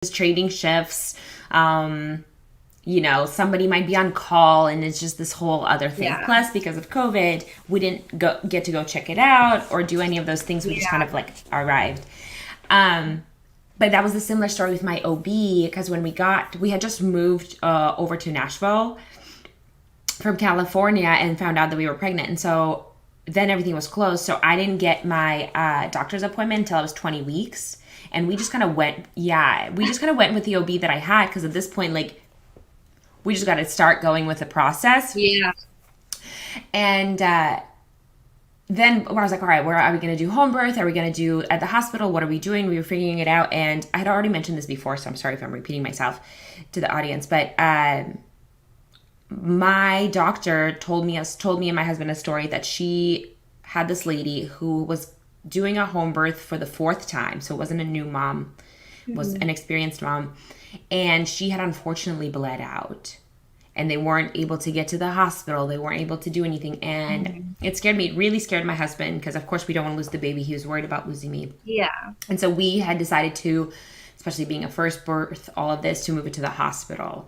trading shifts. Somebody might be on call, and it's just this whole other thing. Yeah. Plus, because of COVID, we didn't get to go check it out or do any of those things. We just kind of like arrived. But that was a similar story with my OB, because when we had just moved over to Nashville from California and found out that we were pregnant. And so then everything was closed. So I didn't get my doctor's appointment until I was 20 weeks. And we just kind of went with the OB that I had, because at this point, like, we just got to start going with the process. Yeah. And then I was like, all right, where are we going to do home birth? Are we going to do at the hospital? What are we doing? We were figuring it out. And I had already mentioned this before, so I'm sorry if I'm repeating myself to the audience. But my doctor told me and my husband a story that she had this lady who was doing a home birth for the 4th time. So it wasn't a new mom, it was an experienced mom. And she had unfortunately bled out. And they weren't able to get to the hospital. They weren't able to do anything. And it scared me. It really scared my husband, because, of course, we don't want to lose the baby. He was worried about losing me. Yeah. And so we had decided to, especially being a first birth, all of this, to move it to the hospital.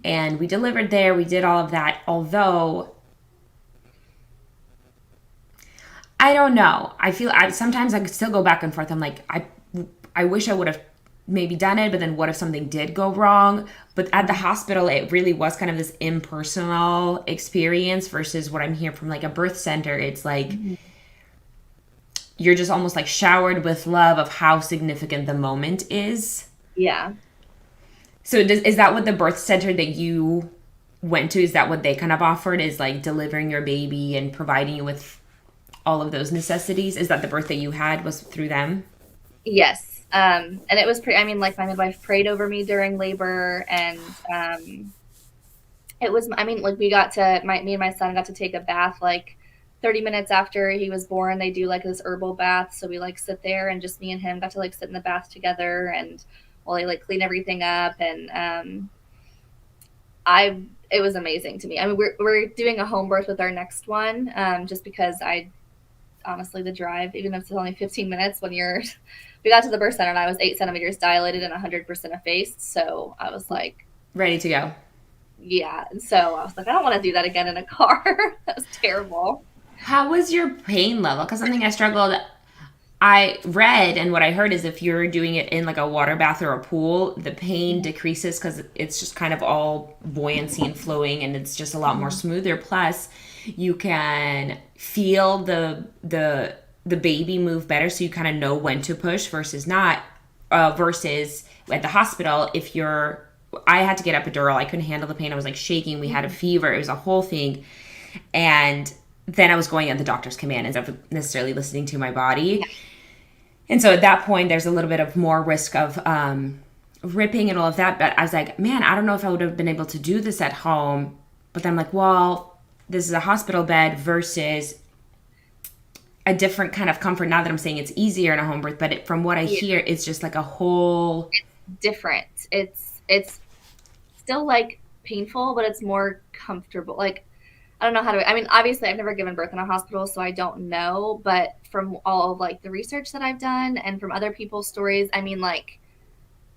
And we delivered there. We did all of that. Although, I don't know. Sometimes I could still go back and forth. I'm like, I wish I would have maybe done it, but then what if something did go wrong? But at the hospital, it really was kind of this impersonal experience versus what I'm hearing from like a birth center. It's like you're just almost like showered with love of how significant the moment is. Yeah. So is that what the birth center that you went to, is that what they kind of offered, is like delivering your baby and providing you with all of those necessities? Is that the birth that you had was through them? Yes. And it was like my midwife prayed over me during labor, and it was, like me and my son got to take a bath like 30 minutes after he was born. They do like this herbal bath. So we like sit there, and just me and him got to like sit in the bath together, and while they like clean everything up. And it was amazing to me. I mean, we're doing a home birth with our next one, just because honestly, the drive, even if it's only 15 minutes, we got to the birth center and I was 8 centimeters dilated and 100% effaced. So I was like, ready to go. Yeah. And so I was like, I don't want to do that again in a car. That was terrible. How was your pain level? Because something I read, and what I heard is if you're doing it in like a water bath or a pool, the pain decreases because it's just kind of all buoyancy and flowing, and it's just a lot more smoother. Plus, you can feel the baby move better, so you kind of know when to push versus not. Versus at the hospital, I had to get epidural. I couldn't handle the pain. I was like shaking. We had a fever. It was a whole thing. And then I was going at the doctor's command instead of necessarily listening to my body. Yeah. And so at that point, there's a little bit of more risk of ripping and all of that. But I was like, man, I don't know if I would have been able to do this at home. But then I'm like, well, this is a hospital bed versus a different kind of comfort. Not that I'm saying it's easier in a home birth, but from what I hear, it's just like a whole... It's different. It's still like painful, but it's more comfortable. Like, I don't know how to... I mean, obviously, I've never given birth in a hospital, so I don't know. But from all of like the research that I've done and from other people's stories, I mean, like,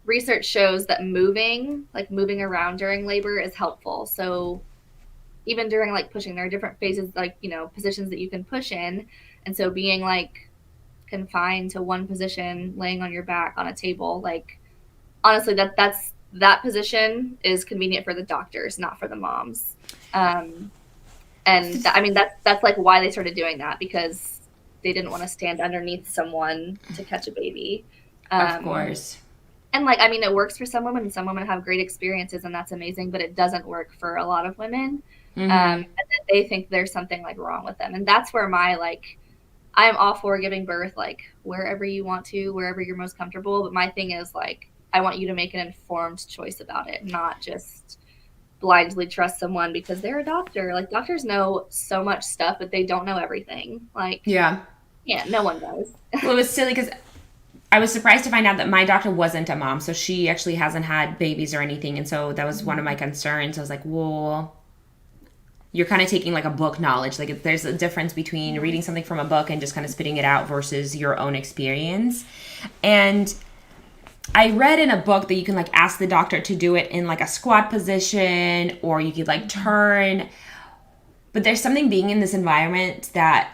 research shows that moving around during labor is helpful. So even during like pushing, there are different phases, like, positions that you can push in. And so being like confined to one position, laying on your back on a table, like, honestly, that position is convenient for the doctors, not for the moms. That's like why they started doing that, because they didn't want to stand underneath someone to catch a baby. Of course. And like, I mean, it works for some women, and some women have great experiences, and that's amazing, but it doesn't work for a lot of women. And then they think there's something like wrong with them. And that's where I am all for giving birth, like wherever you want to, wherever you're most comfortable. But my thing is like, I want you to make an informed choice about it, not just blindly trust someone because they're a doctor. Like, doctors know so much stuff, but they don't know everything. Like, yeah, no one does. Well, it was silly because I was surprised to find out that my doctor wasn't a mom. So she actually hasn't had babies or anything. And so that was one of my concerns. I was like, well, you're kind of taking like a book knowledge. Like, there's a difference between reading something from a book and just kind of spitting it out versus your own experience. And I read in a book that you can like ask the doctor to do it in like a squat position, or you could like turn. But there's something being in this environment that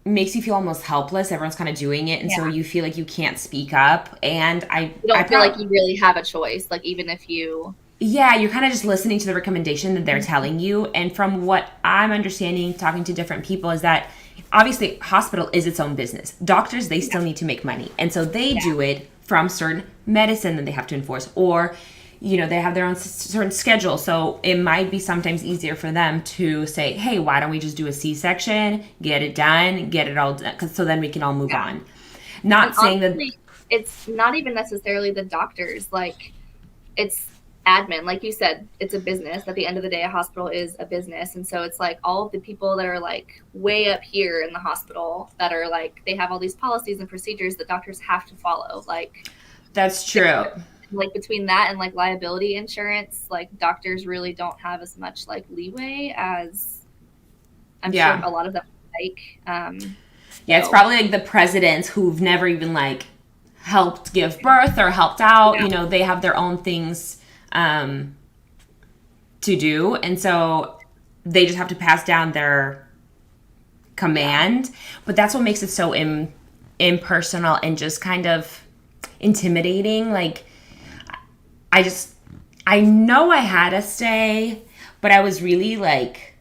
makes you feel almost helpless. Everyone's kind of doing it, and so you feel like you can't speak up. And you don't feel like you really have a choice, like even if you. Yeah, you're kind of just listening to the recommendation that they're telling you. And from what I'm understanding, talking to different people, is that obviously hospital is its own business. Doctors, they still need to make money. And so they do it from certain medicine that they have to enforce, or, you know, they have their own certain schedule. So it might be sometimes easier for them to say, hey, why don't we just do a C-section, get it done, get it all done, 'cause so then we can all move on. Not saying honestly, that it's not even necessarily the doctors. Like, it's admin. Like you said, it's a business. At the end of the day, a hospital is a business. And so it's like all of the people that are like way up here in the hospital that are like, they have all these policies and procedures that doctors have to follow. Like, that's true. Like between that and like liability insurance, like doctors really don't have as much like leeway as I'm sure a lot of them like. It's probably like the presidents who've never even like helped give birth or helped out. You know, they have their own things to do, and so they just have to pass down their command. But that's what makes it so impersonal and just kind of intimidating. Like, I know I had to stay, but I was really like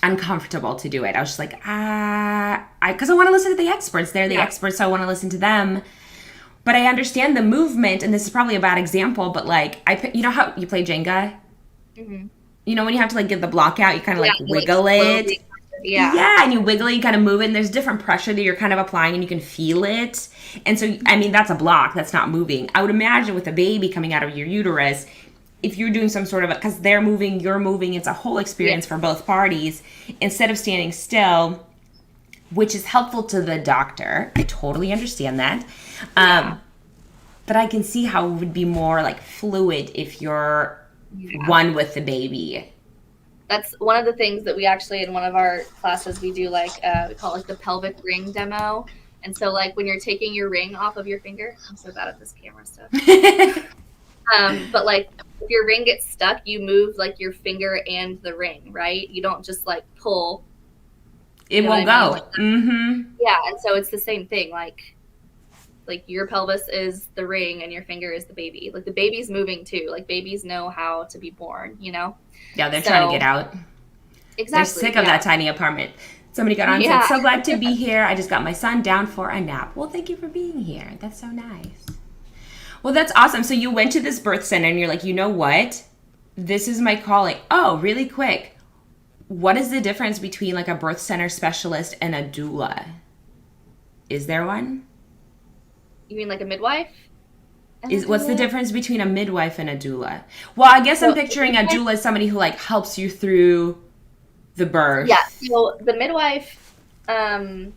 uncomfortable to do it. I was just like, because I want to listen to the experts. They're the experts, so I want to listen to them. But I understand the movement, and this is probably a bad example, but like, you know how you play Jenga? Mm-hmm. You know when you have to like get the block out, you kind of like wiggle it. Yeah, and you wiggle it, you kind of move it, and there's different pressure that you're kind of applying, and you can feel it. And so, I mean, that's a block. That's not moving. I would imagine with a baby coming out of your uterus, if you're doing some sort of, because they're moving, you're moving, it's a whole experience for both parties. Instead of standing still, which is helpful to the doctor. I totally understand that. But I can see how it would be more like fluid if you're one with the baby. That's one of the things that we actually, in one of our classes, we do like, we call it like the pelvic ring demo. And so like when you're taking your ring off of your finger, I'm so bad at this camera stuff. But like if your ring gets stuck, you move like your finger and the ring, right? You don't just like pull. It won't go. Like, yeah, and so it's the same thing. Like your pelvis is the ring and your finger is the baby. Like the baby's moving too. Like babies know how to be born, you know? Yeah, they're trying to get out. Exactly. They're sick of that tiny apartment. Somebody got on and said, so glad to be here. I just got my son down for a nap. Well, thank you for being here. That's so nice. Well, that's awesome. So you went to this birth center and you're like, you know what? This is my calling. Oh, really quick. What is the difference between like a birth center specialist and a doula? Is there one? You mean like a midwife? What's the difference between a midwife and a doula? Well, I guess I'm picturing a doula as somebody who like helps you through the birth. Yeah. So the midwife, So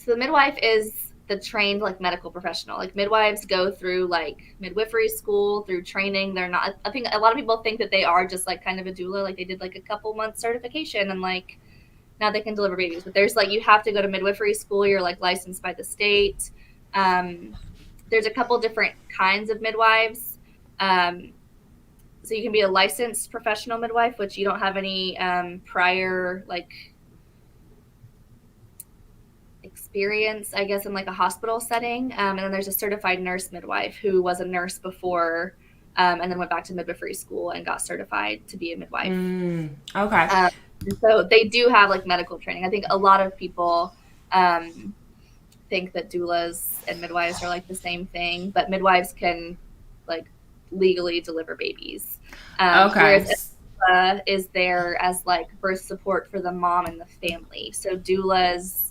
the midwife is the trained like medical professional. Like midwives go through like midwifery school, through training. They're not, I think a lot of people think that they are just like kind of a doula. Like they did like a couple months certification and like now they can deliver babies. But there's like, you have to go to midwifery school. You're like licensed by the state. There's a couple different kinds of midwives. So you can be a licensed professional midwife, which you don't have any prior like experience, I guess, in like a hospital setting. And then there's a certified nurse midwife who was a nurse before and then went back to midwifery school and got certified to be a midwife. Okay. So they do have like medical training. I think a lot of people think that doulas and midwives are like the same thing, but midwives can like legally deliver babies. Whereas a doula is there as like birth support for the mom and the family. So doulas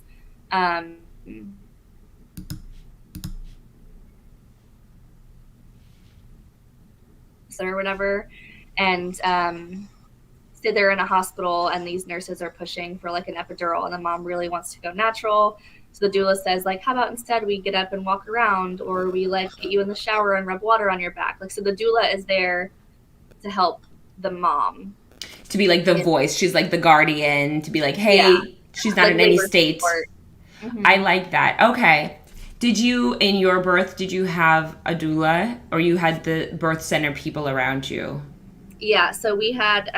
or whatever, and say they're in a hospital and these nurses are pushing for like an epidural and the mom really wants to go natural. So the doula says like, how about instead we get up and walk around, or we like get you in the shower and rub water on your back. Like, so the doula is there to help the mom. To be like the voice. She's like the guardian to be like, hey, she's not like in any state. Mm-hmm. I like that. Okay. Did you, in your birth, did you have a doula, or you had the birth center people around you? Yeah, so we had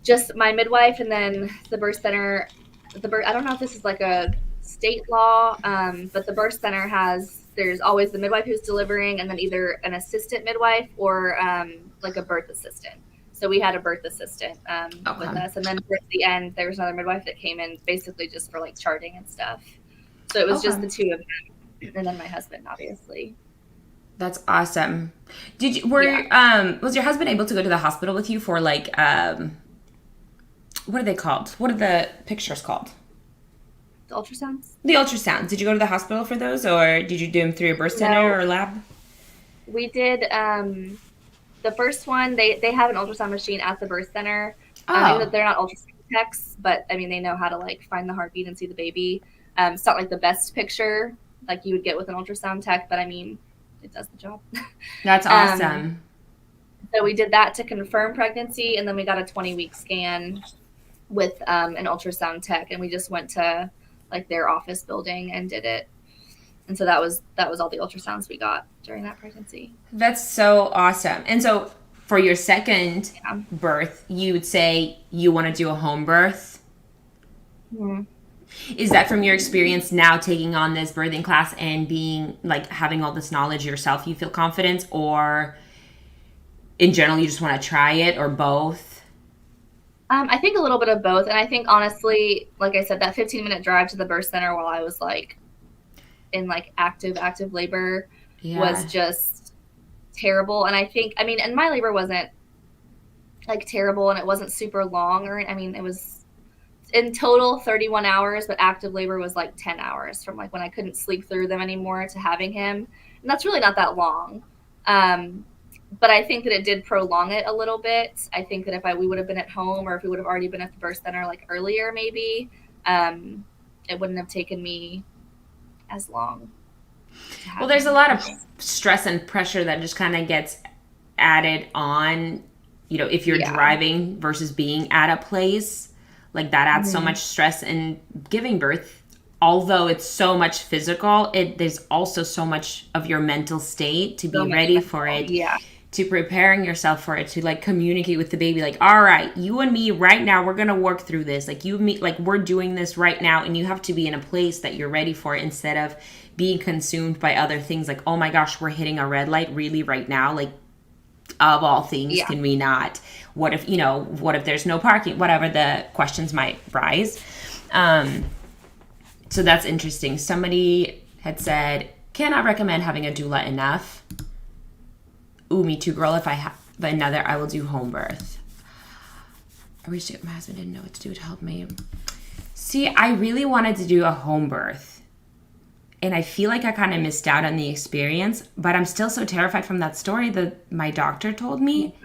just my midwife, and then the birth center. I don't know if this is like a state law, but the birth center there's always the midwife who's delivering, and then either an assistant midwife or like a birth assistant. So we had a birth assistant with us, and then towards the end, there was another midwife that came in basically just for like charting and stuff. So it was just the two of them, and then my husband, obviously. That's awesome. Was your husband able to go to the hospital with you for like what are they called? What are the pictures called? The ultrasounds? The ultrasounds. Did you go to the hospital for those, or did you do them through a birth center or lab? We did the first one. They have an ultrasound machine at the birth center. They're not ultrasound techs, but I mean they know how to like find the heartbeat and see the baby. It's not like the best picture like you would get with an ultrasound tech, but I mean it does the job. That's awesome. So we did that to confirm pregnancy, and then we got a 20-week scan with an ultrasound tech, and we just went to like their office building and did it. And so that was all the ultrasounds we got during that pregnancy. That's so awesome. And so for your second birth, you would say you want to do a home birth? Mm-hmm. Is that from your experience now taking on this birthing class and being like having all this knowledge yourself, you feel confident, or in general you just want to try it, or both? I think a little bit of both. And I think honestly, like I said, that 15-minute drive to the birth center while I was like in like active labor was just terrible. And I think, I mean, and my labor wasn't like terrible, and it wasn't super long, or I mean, it was in total 31 hours, but active labor was like 10 hours from like when I couldn't sleep through them anymore to having him. And that's really not that long. But I think that it did prolong it a little bit. I think that if we would have been at home, or if we would have already been at the birth center like earlier, maybe it wouldn't have taken me as long. Well, there's a lot of stress and pressure that just kind of gets added on, you know, if you're driving versus being at a place. Like that adds so much stress in giving birth. Although it's so much physical, there's also so much of your mental state to be ready for it. Yeah. To preparing yourself for it, to like communicate with the baby, like, all right, you and me right now, we're gonna work through this. Like you and me, like we're doing this right now, and you have to be in a place that you're ready for it instead of being consumed by other things. Like, oh my gosh, we're hitting a red light really right now. Like, of all things, can we not? What if there's no parking? Whatever the questions might rise. So that's interesting. Somebody had said, cannot recommend having a doula enough. Ooh, me too, girl. If I have another, I will do home birth. I reached out. My husband didn't know what to do to help me. See, I really wanted to do a home birth. And I feel like I kind of missed out on the experience. But I'm still so terrified from that story that my doctor told me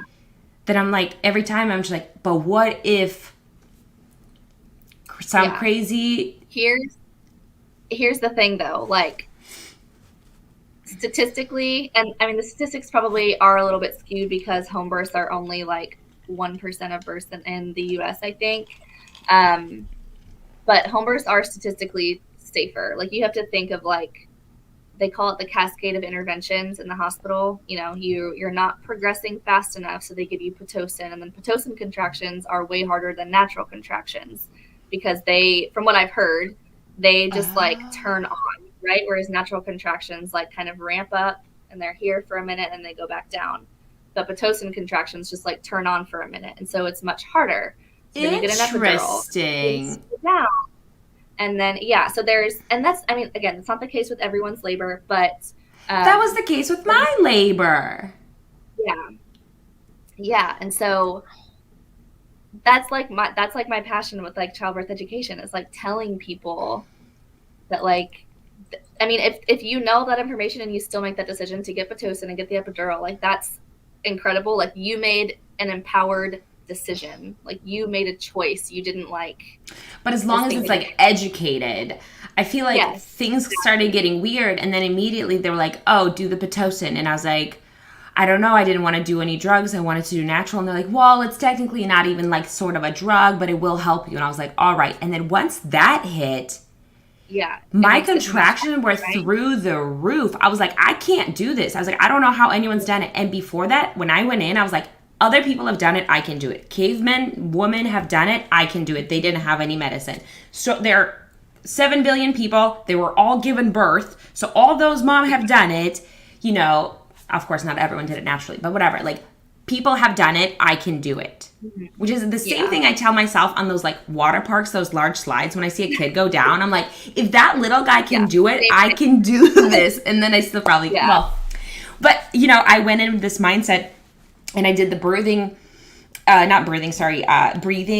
that I'm like, every time I'm just like, but what if sound crazy? Here's the thing though, like statistically, and I mean the statistics probably are a little bit skewed because home births are only like 1% of births in the US, I think. But home births are statistically safer. Like you have to think of like, they call it the cascade of interventions in the hospital. You know, you're not progressing fast enough, so they give you Pitocin, and then Pitocin contractions are way harder than natural contractions because they, from what I've heard, they just like turn on, right? Whereas natural contractions like kind of ramp up and they're here for a minute and they go back down. But Pitocin contractions just like turn on for a minute, and so it's much harder. So then you get an epidural. Yeah. And then, so and that's, I mean, again, it's not the case with everyone's labor, but. That was the case with my labor. Yeah. Yeah. And so that's like my passion with like childbirth education, is like telling people that like, I mean, if you know that information and you still make that decision to get Pitocin and get the epidural, like that's incredible. Like you made an empowered decision. Like you made a choice. You didn't like. But as long as it's like educated, I feel like things started getting weird, and then immediately they were like, "Oh, do the Pitocin," and I was like, "I don't know. I didn't want to do any drugs. I wanted to do natural." And they're like, "Well, it's technically not even like sort of a drug, but it will help you." And I was like, "All right." And then once that hit, Yeah. My contractions were through the roof. I was like, I can't do this. I was like, I don't know how anyone's done it. And before that, when I went in, I was like, other people have done it. I can do it. Cavemen, women have done it. I can do it. They didn't have any medicine. So there are 7 billion people. They were all given birth. So all those moms have done it. You know, of course, not everyone did it naturally, but whatever. Like, people have done it. I can do it. Which is the same thing I tell myself on those like water parks, those large slides. When I see a kid go down, I'm like, if that little guy can do it, I can do this. And then I still probably, but you know, I went in with this mindset and I did the breathing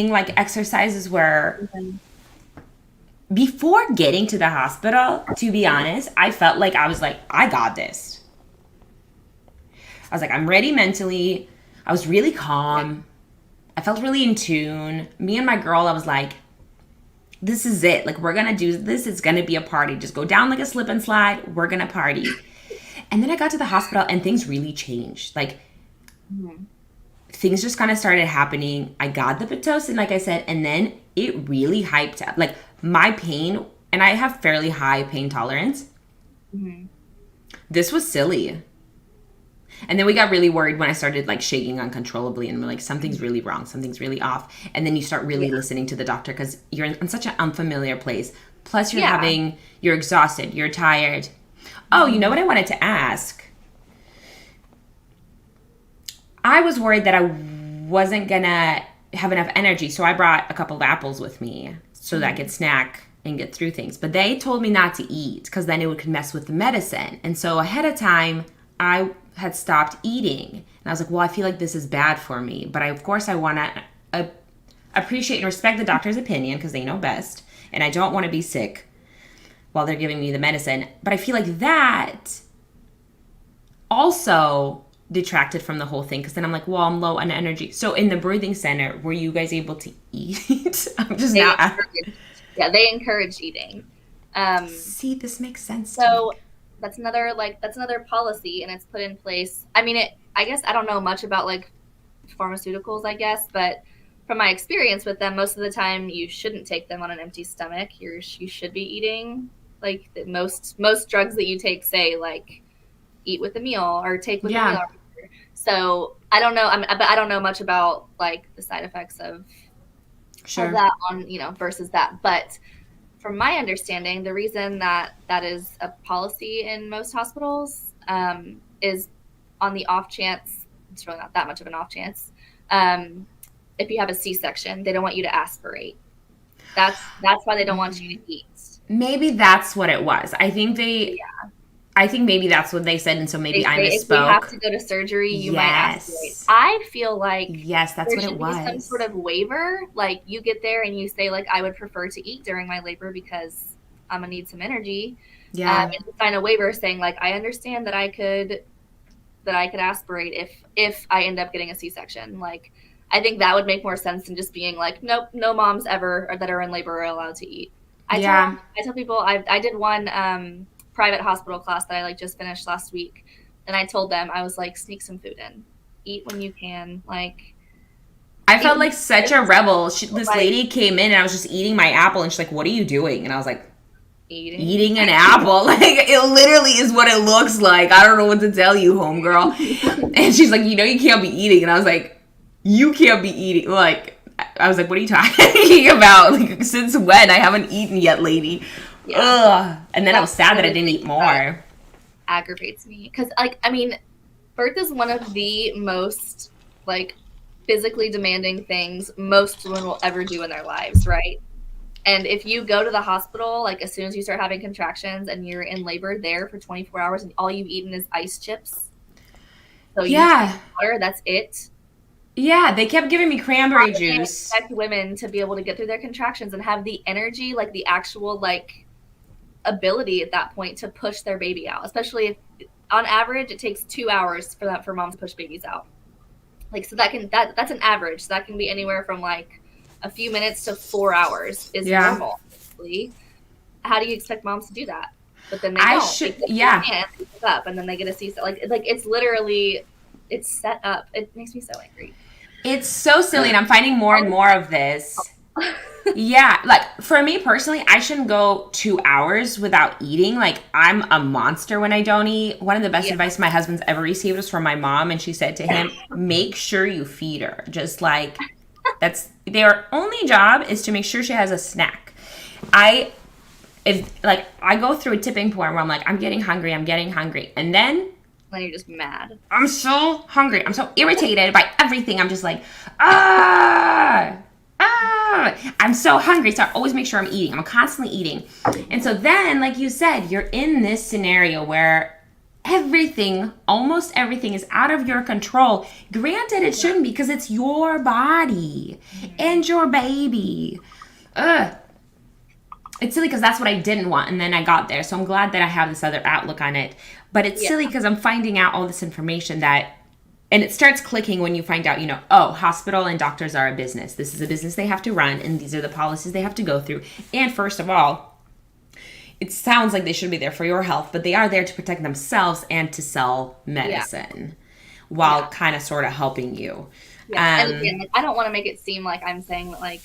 like exercises where before getting to the hospital, to be honest, I felt like I got this. I was like, I'm ready mentally. I was really calm. I felt really in tune. Me and my girl, I was like, this is it. Like, we're going to do this. It's going to be a party. Just go down like a slip and slide. We're going to party. And then I got to the hospital and things really changed. Like, things just kind of started happening. I got the Pitocin, like I said, and then it really hyped up. Like, my pain, and I have fairly high pain tolerance. This was silly. And then we got really worried when I started like shaking uncontrollably and we're like, something's really wrong. Something's really off. And then you start really listening to the doctor because you're in such an unfamiliar place. Plus you're exhausted. You're tired. Oh, you know what I wanted to ask? I was worried that I wasn't going to have enough energy. So I brought a couple of apples with me so that I could snack and get through things. But they told me not to eat because then it could mess with the medicine. And so ahead of time, I had stopped eating. And I was like, well, I feel like this is bad for me. But of course, I want to appreciate and respect the doctor's opinion because they know best. And I don't want to be sick while they're giving me the medicine. But I feel like that also detracted from the whole thing because then I'm like, well, I'm low on energy. So in the breathing center, were you guys able to eat? I'm just they encourage eating. See, this makes sense. So that's another policy, and it's put in place. I mean, I guess I don't know much about like pharmaceuticals, I guess, but from my experience with them, most of the time you shouldn't take them on an empty stomach. You should be eating. Like most drugs that you take say like eat with a meal or take with a meal. So I don't know. But I don't know much about like the side effects of that on versus that, but. From my understanding, the reason that is a policy in most hospitals is on the off chance, it's really not that much of an off chance, if you have a C-section, they don't want you to aspirate. That's why they don't want you to eat. Maybe that's what it was. I think maybe that's what they said, and so maybe I misspoke. If you have to go to surgery, you might aspirate. I feel like that's what it was. Some sort of waiver, like you get there and you say like, I would prefer to eat during my labor because I'm gonna need some energy. And you sign a waiver saying like, I understand that I could aspirate if I end up getting a C-section. Like, I think that would make more sense than just being like, nope, no moms ever that are in labor are allowed to eat. I tell people I did one. Private hospital class that I like just finished last week, and I told them, I was like, sneak some food in, eat when you can. Like, I felt like such a rebel. This lady came in and I was just eating my apple, and she's like, what are you doing? And I was like, eating an apple. Like, it literally is what it looks like. I don't know what to tell you, homegirl. And she's like, you can't be eating. And I was like, you can't be eating. Like, I was like, what are you talking about? Like, since when? I haven't eaten yet, lady. Ugh. And then I was sad that I didn't eat more. Aggravates me because, like, I mean, birth is one of the most like physically demanding things most women will ever do in their lives, right? And if you go to the hospital, like as soon as you start having contractions and you're in labor there for 24 hours and all you've eaten is ice chips, so you drink water, that's it. Yeah, they kept giving me cranberry juice. Expect women to be able to get through their contractions and have the energy, like the actual like ability at that point to push their baby out, especially if on average it takes 2 hours for moms to push babies out. Like, so that's an average. So that can be anywhere from like a few minutes to 4 hours is normal. Basically. How do you expect moms to do that? But then they don't. They pick up and then they get a C-section. Like it's literally, it's set up. It makes me so angry. It's so silly, and I'm finding more and more of this. Yeah, like for me personally, I shouldn't go 2 hours without eating. Like I'm a monster when I don't eat. One of the best Yeah. advice my husband's ever received was from my mom, and she said to him, "Make sure you feed her. Just like that's their only job is to make sure she has a snack." I if like I go through a tipping point where I'm like, I'm getting hungry, and then Then you're just mad. I'm so hungry. I'm so irritated by everything. I'm just like, ah, I'm so hungry. So I always make sure I'm eating. I'm constantly eating. And so then, like you said, you're in this scenario where everything, almost everything is out of your control. Granted, it shouldn't because it's your body and your baby. Ugh. It's silly because that's what I didn't want, and then I got there. So I'm glad that I have this other outlook on it. But it's silly because I'm finding out all this information that, and it starts clicking when you find out, oh, hospital and doctors are a business. This is a business they have to run, and these are the policies they have to go through. And first of all, it sounds like they should be there for your health, but they are there to protect themselves and to sell medicine while kind of sort of helping you. Yeah. And again, I don't want to make it seem like I'm saying that, like,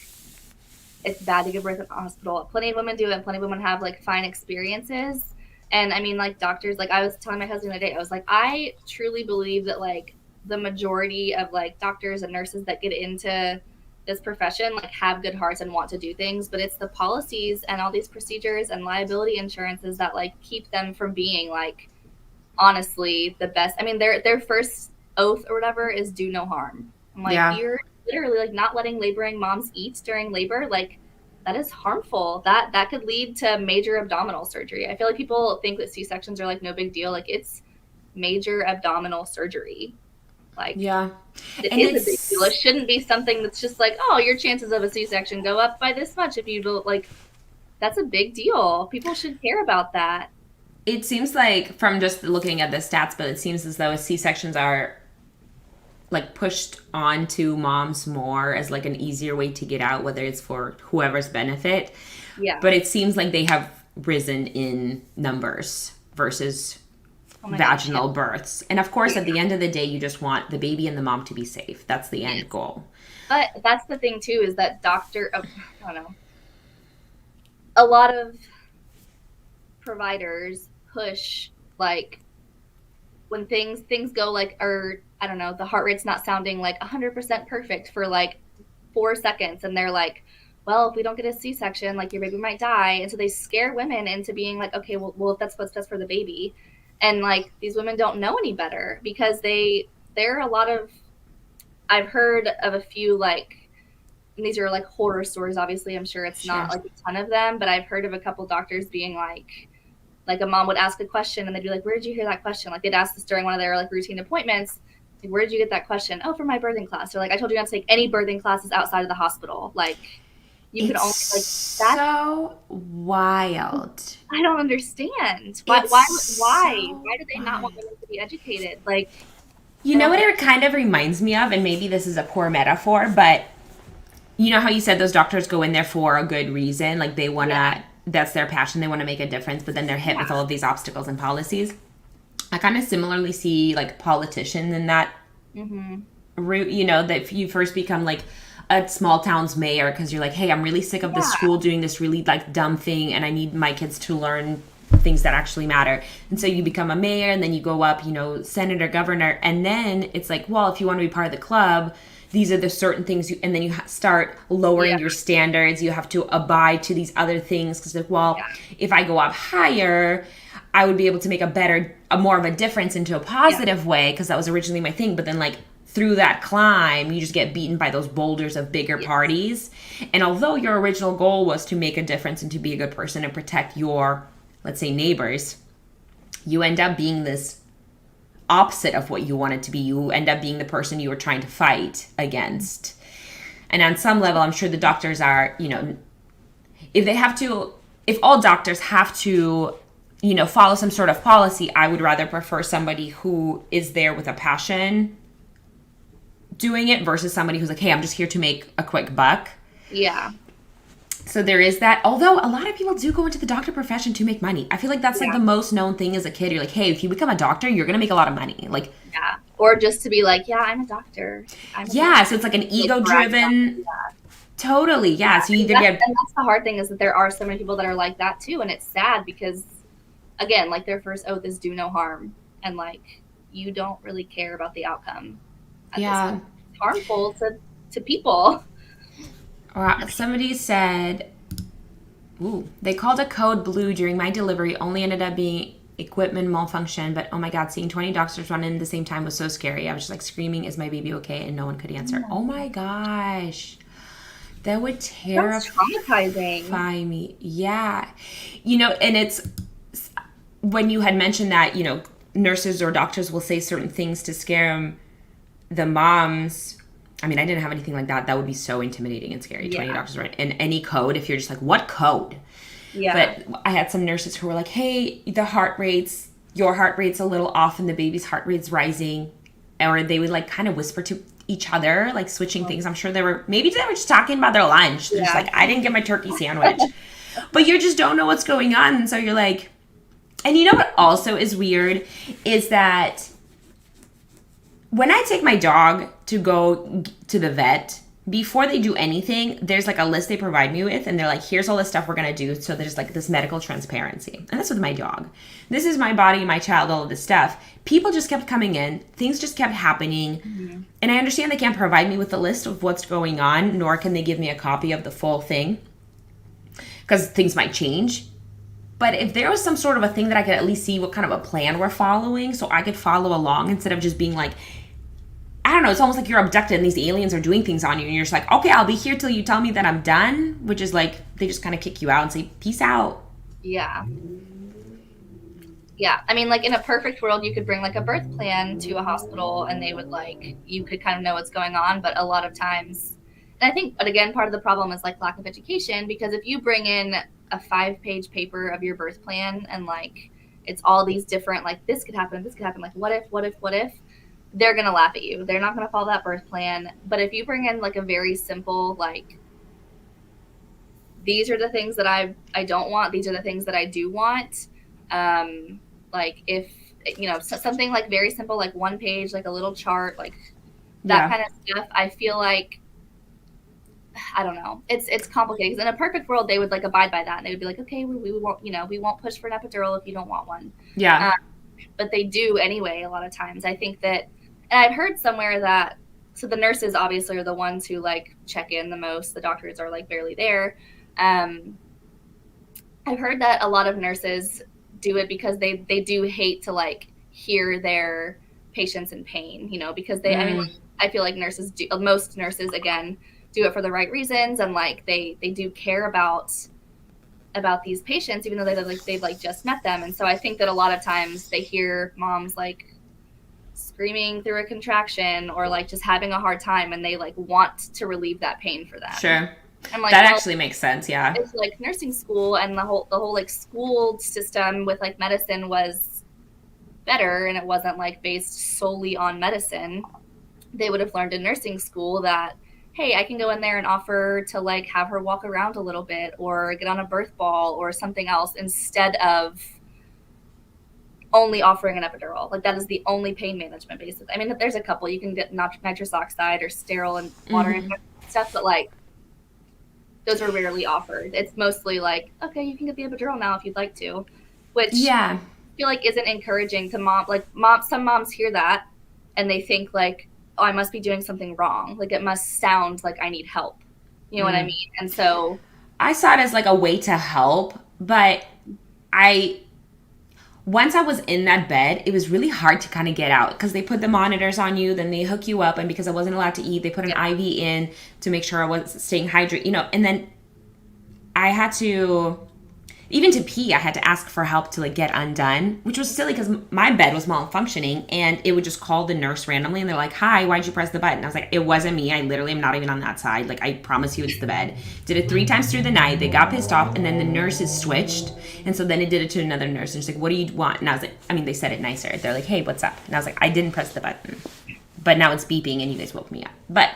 it's bad to give birth in a hospital. Plenty of women do it. Plenty of women have, like, fine experiences. And, I mean, like, doctors, like, I was telling my husband the other day, I was like, I truly believe that, like, the majority of, like, doctors and nurses that get into this profession, like, have good hearts and want to do things. But it's the policies and all these procedures and liability insurances that, like, keep them from being, like, honestly the best. I mean, their first oath or whatever is do no harm. I'm like, you're literally, like, not letting laboring moms eat during labor. Like, that is harmful. That could lead to major abdominal surgery. I feel like people think that C-sections are, like, no big deal. Like, it's major abdominal surgery. Like, it is a big deal. It shouldn't be something that's just like, oh, your chances of a C-section go up by this much if you don't, like, that's a big deal. People should care about that. It seems like, from just looking at the stats, but it seems as though C-sections are, like, pushed onto moms more as, like, an easier way to get out, whether it's for whoever's benefit. Yeah. But it seems like they have risen in numbers versus vaginal births. And of course, at the end of the day, you just want the baby and the mom to be safe. That's the end goal. But that's the thing too, is that I don't know, a lot of providers push, like, when things go, like, or I don't know, the heart rate's not sounding like 100% perfect for, like, 4 seconds, and they're like, well, if we don't get a C-section, like, your baby might die. And so they scare women into being like, okay, well, if that's what's best for the baby. And, like, these women don't know any better because there are a lot of, I've heard of a few, like, and these are, like, horror stories, obviously. I'm sure it's not, like, a ton of them, but I've heard of a couple doctors being like a mom would ask a question and they'd be like, where did you hear that question? Like, they'd ask this during one of their, like, routine appointments. Like, where did you get that question? Oh, from my birthing class. Or, like, I told you not to take any birthing classes outside of the hospital. Like, you can only, like, that's so wild. I don't understand. Why do they not want women to be educated? Like, you know what it kind of reminds me of, and maybe this is a poor metaphor, but you know how you said those doctors go in there for a good reason, like they want to, that's their passion, they want to make a difference, but then they're hit with all of these obstacles and policies. I kind of similarly see, like, politicians in that route, that if you first become, like, a small town's mayor because you're like, hey, I'm really sick of the school doing this really, like, dumb thing and I need my kids to learn things that actually matter. And so you become a mayor and then you go up, senator, governor, and then it's like, well, if you want to be part of the club, these are the certain things and then you start lowering your standards. You have to abide to these other things because, like, well, if I go up higher, I would be able to make a more of a difference into a positive way because that was originally my thing. But then, like, through that climb, you just get beaten by those boulders of bigger parties. And although your original goal was to make a difference and to be a good person and protect your, let's say, neighbors, you end up being this opposite of what you wanted to be. You end up being the person you were trying to fight against. And on some level, I'm sure the doctors are, if all doctors have to, follow some sort of policy, I would rather prefer somebody who is there with a passion doing it versus somebody who's like, hey, I'm just here to make a quick buck. Yeah. So there is that. Although a lot of people do go into the doctor profession to make money. I feel like that's like the most known thing as a kid. You're like, hey, if you become a doctor, you're going to make a lot of money. Like, or just to be like, yeah, I'm a doctor. So it's like an ego-driven. Totally. Yeah. So you either And get, that's the hard thing, is that there are so many people that are like that too. And it's sad because, again, like, their first oath is do no harm. And like, you don't really care about the outcome at this point. It's harmful to people. somebody said, ooh, they called a code blue during my delivery, only ended up being equipment malfunction, but oh my God, seeing 20 doctors run in at the same time was so scary. I was just like screaming, is my baby okay? And no one could answer. Oh my gosh. That would terrify me. Yeah. You know, and it's when you had mentioned that, you know, nurses or doctors will say certain things to scare the moms. I mean, I didn't have anything like that. That would be so intimidating and scary. 20 doctors, right? And any code, if you're just like, what code? Yeah. But I had some nurses who were like, hey, your heart rate's a little off and the baby's heart rate's rising. Or they would like kind of whisper to each other, like switching things. I'm sure they were just talking about their lunch. They're just like, I didn't get my turkey sandwich. But you just don't know what's going on. And so you're like, and you know what also is weird is that when I take my dog to go to the vet, before they do anything, there's like a list they provide me with, and they're like, here's all the stuff we're going to do. So there's like this medical transparency. And that's with my dog. This is my body, my child, all of this stuff. People just kept coming in. Things just kept happening. Mm-hmm. And I understand they can't provide me with a list of what's going on, nor can they give me a copy of the full thing, because things might change. But if there was some sort of a thing that I could at least see what kind of a plan we're following, so I could follow along instead of just being like, I don't know, it's almost like you're abducted and these aliens are doing things on you and you're just like, okay, I'll be here till you tell me that I'm done, which is like, they just kind of kick you out and say, peace out. Yeah. Yeah. I mean, like, in a perfect world, you could bring like a birth plan to a hospital and they would like, you could kind of know what's going on. But a lot of times, and I think, but again, part of the problem is like lack of education, because if you bring in a 5-page paper of your birth plan and like, it's all these different, like, this could happen, like, what if, they're going to laugh at you. They're not going to follow that birth plan. But if you bring in like a very simple, like, these are the things that I don't want, these are the things that I do want. Like, if, you know, something like very simple, like 1 page, like a little chart, like that kind of stuff. I feel like, I don't know. It's complicated. 'Cause in a perfect world, they would like abide by that. And they would be like, okay, we won't, you know, we won't push for an epidural if you don't want one. Yeah. But they do anyway, a lot of times. I think that, and I've heard somewhere that, so the nurses obviously are the ones who like check in the most. The doctors are like barely there. I've heard that a lot of nurses do it because they do hate to like hear their patients in pain, you know, because they, I mean, I feel like most nurses, again, do it for the right reasons. And like, they do care about these patients, even though they've like just met them. And so I think that a lot of times they hear moms like screaming through a contraction or like just having a hard time, and they like want to relieve that pain for them. Sure. I'm like, that actually makes sense. Yeah. It's like nursing school, and the whole like school system with like medicine was better, and it wasn't like based solely on medicine. They would have learned in nursing school that, hey, I can go in there and offer to like have her walk around a little bit or get on a birth ball or something else, instead of only offering an epidural. Like, that is the only pain management, basically. I mean, there's a couple. You can get nitrous oxide or sterile and water and stuff, but like, those are rarely offered. It's mostly like, okay, you can get the epidural now if you'd like to, which I feel like isn't encouraging to mom. Like, some moms hear that and they think like, oh, I must be doing something wrong. Like, it must sound like I need help. You know what I mean? And so I saw it as like a way to help, but once I was in that bed, it was really hard to kind of get out, because they put the monitors on you, then they hook you up, and because I wasn't allowed to eat, they put an IV in to make sure I was staying hydrated, you know, and then I had to, even to pee, I had to ask for help to like get undone, which was silly because my bed was malfunctioning, and it would just call the nurse randomly, and they're like, hi, why'd you press the button? I was like, it wasn't me. I literally am not even on that side. Like, I promise you it's the bed. Did it 3 times through the night. They got pissed off, and then the nurses switched, and so then it did it to another nurse, and she's like, what do you want? And I was like, I mean, they said it nicer. They're like, hey, what's up? And I was like, I didn't press the button, but now it's beeping, and you guys woke me up. But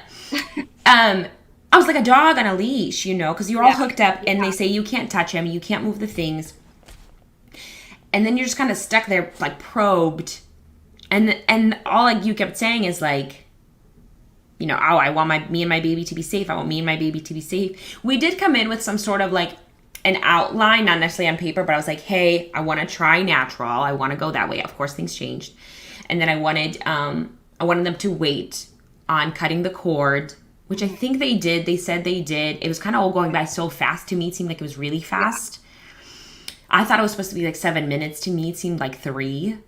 I was like a dog on a leash, you know, because you're all hooked up, and they say you can't touch him, you can't move the things. And then you're just kind of stuck there, like, probed. And all like you kept saying is like, I want me and my baby to be safe. I want me and my baby to be safe. We did come in with some sort of like an outline, not necessarily on paper, but I was like, hey, I want to try natural. I want to go that way. Of course, things changed. And then I wanted them to wait on cutting the cord, which I think they did. They said they did. It was kind of all going by so fast. To me, it seemed like it was really fast. Yeah. I thought it was supposed to be like 7 minutes. To me, it seemed like 3.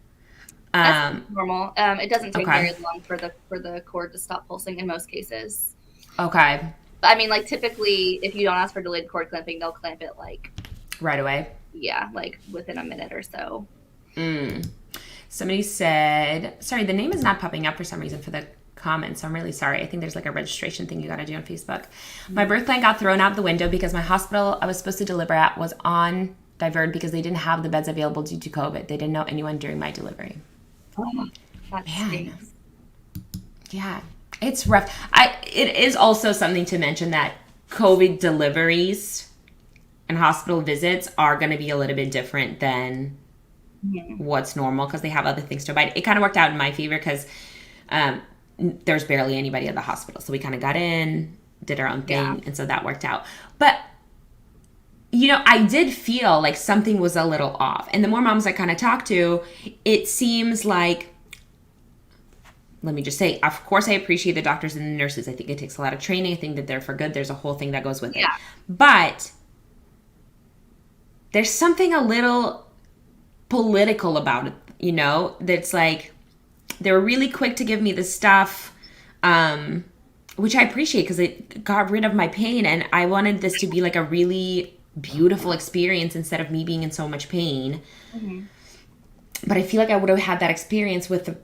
That's normal. It doesn't take very long for the cord to stop pulsing in most cases. Okay. But I mean, like typically, if you don't ask for delayed cord clamping, they'll clamp it like right away. Yeah, like within a minute or so. Somebody said, sorry, the name is not popping up for some reason for the comments. So I'm really sorry. I think there's like a registration thing you got to do on Facebook. My birth plan got thrown out the window because my hospital I was supposed to deliver at was on diverted because they didn't have the beds available due to COVID. They didn't know anyone during my delivery. Oh, that stinks. Yeah, it's rough. It is also something to mention that COVID deliveries and hospital visits are going to be a little bit different than what's normal because they have other things to abide. It kind of worked out in my favor because there's barely anybody at the hospital. So we kind of got in, did our own thing, and so that worked out. But I did feel like something was a little off. And the more moms I kind of talked to, it seems like, let me just say, of course, I appreciate the doctors and the nurses. I think it takes a lot of training. I think that they're for good. There's a whole thing that goes with it. But there's something a little political about it, that's like, they were really quick to give me the stuff, which I appreciate because it got rid of my pain. And I wanted this to be like a really beautiful experience instead of me being in so much pain. But I feel like I would have had that experience with the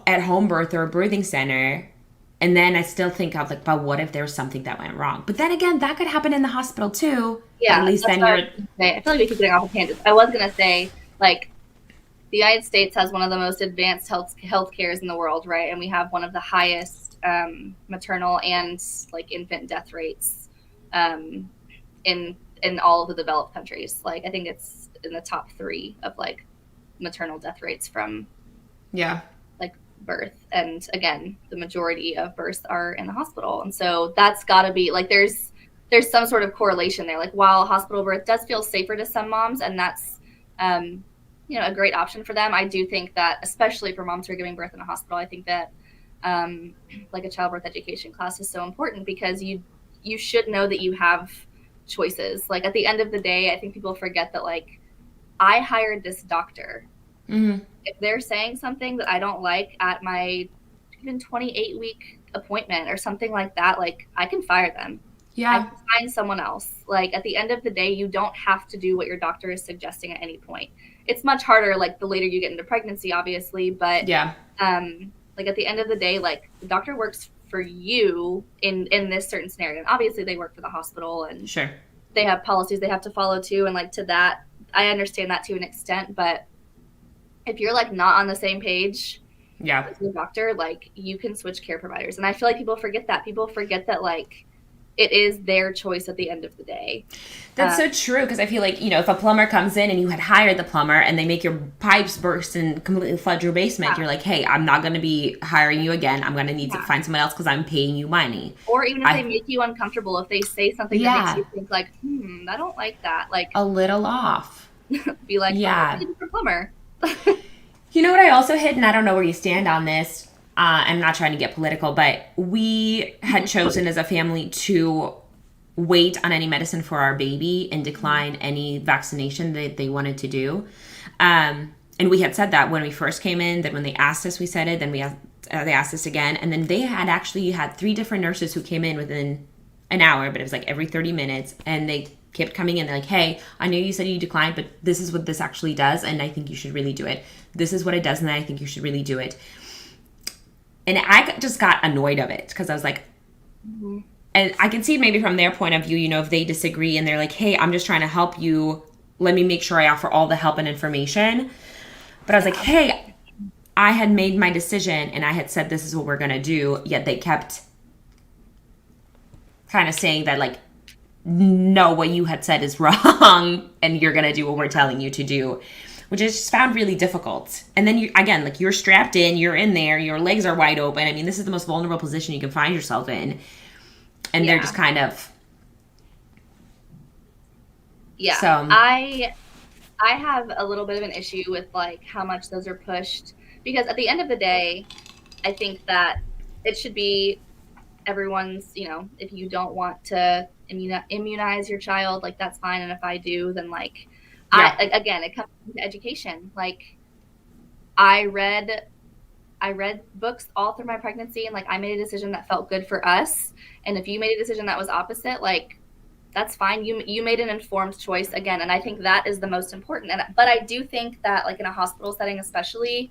at-home birth or a birthing center, and then I still think of like, but what if there was something that went wrong? But then again, that could happen in the hospital too. Yeah, at least then you're. I feel like we keep getting off of tangents. I was gonna say, like, the United States has one of the most advanced health cares in the world, right? And we have one of the highest maternal and like infant death rates in all of the developed countries. Like, I think it's in the top 3 of like maternal death rates from like birth. And again, the majority of births are in the hospital. And so that's got to be like, there's some sort of correlation there. Like, while hospital birth does feel safer to some moms, and that's a great option for them, I do think that, especially for moms who are giving birth in a hospital, I think that like a childbirth education class is so important, because you should know that you have choices. Like, at the end of the day, I think people forget that, like, I hired this doctor. If they're saying something that I don't like at my even 28-week appointment or something like that, like, I can fire them. I can find someone else. Like, at the end of the day, you don't have to do what your doctor is suggesting at any point. It's much harder, like, the later you get into pregnancy, obviously, but like, at the end of the day, like, the doctor works for you in this certain scenario. And obviously they work for the hospital, and they have policies they have to follow too. And like, to that, I understand that to an extent, but if you're like not on the same page with your doctor, like, you can switch care providers. And I feel like people forget that like, it is their choice at the end of the day. That's so true, because I feel like, if a plumber comes in and you had hired the plumber and they make your pipes burst and completely flood your basement, you're like, hey, I'm not going to be hiring you again. I'm going to need to find someone else because I'm paying you money. Or even if they make you uncomfortable, if they say something that makes you think like, I don't like that. Like, a little off. Be like, oh, need a plumber. You know what I also hit, and I don't know where you stand on this. I'm not trying to get political, but we had chosen as a family to wait on any medicine for our baby and decline any vaccination that they wanted to do. And we had said that when we first came in, then when they asked us, we said it, then they asked us again. And then they had 3 different nurses who came in within an hour, but it was like every 30 minutes. And they kept coming in. They're like, hey, I know you said you declined, but this is what this actually does, and I think you should really do it. This is what it does, and I think you should really do it. And I just got annoyed of it, because I was like, and I can see maybe from their point of view, if they disagree and they're like, hey, I'm just trying to help you. Let me make sure I offer all the help and information. But I was like, hey, I had made my decision and I had said this is what we're going to do. Yet they kept kind of saying that, like, no, what you had said is wrong and you're going to do what we're telling you to do. which I just found really difficult. And then, you're strapped in, you're in there, your legs are wide open. I mean, this is the most vulnerable position you can find yourself in. And they're just kind of... Yeah. So I have a little bit of an issue with, like, how much those are pushed. Because at the end of the day, I think that it should be everyone's, if you don't want to immunize your child, like, that's fine. And if I do, then, like, again, it comes to education. Like, I read books all through my pregnancy, and, like, I made a decision that felt good for us. And if you made a decision that was opposite, like, that's fine. You made an informed choice again. And I think that is the most important. But I do think that, like, in a hospital setting, especially,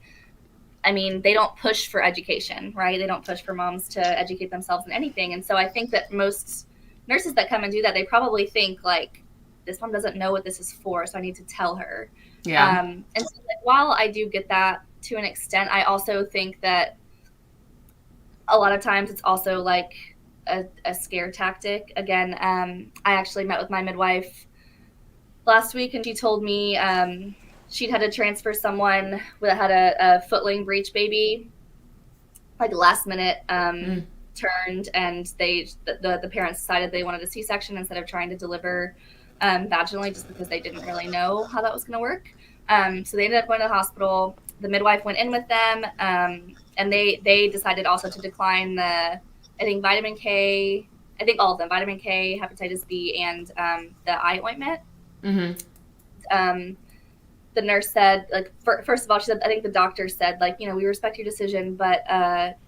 I mean, they don't push for education, right? They don't push for moms to educate themselves in anything. And so I think that most nurses that come and do that, they probably think, like, this mom doesn't know what this is for, so I need to tell her. Yeah. And so, like, while I do get that to an extent, I also think that a lot of times it's also, like, a scare tactic. Again, I actually met with my midwife last week, and she told me she'd had to transfer someone that had a footling breech baby, like, last minute turned, and the parents decided they wanted a C-section instead of trying to deliver vaginally, just because they didn't really know how that was going to work. So they ended up going to the hospital. The midwife went in with them, and they decided also to decline I think vitamin K, I think all of them, vitamin K, hepatitis B, and the eye ointment. Mm-hmm. The nurse said, like, first of all, she said, I think the doctor said, like, we respect your decision, but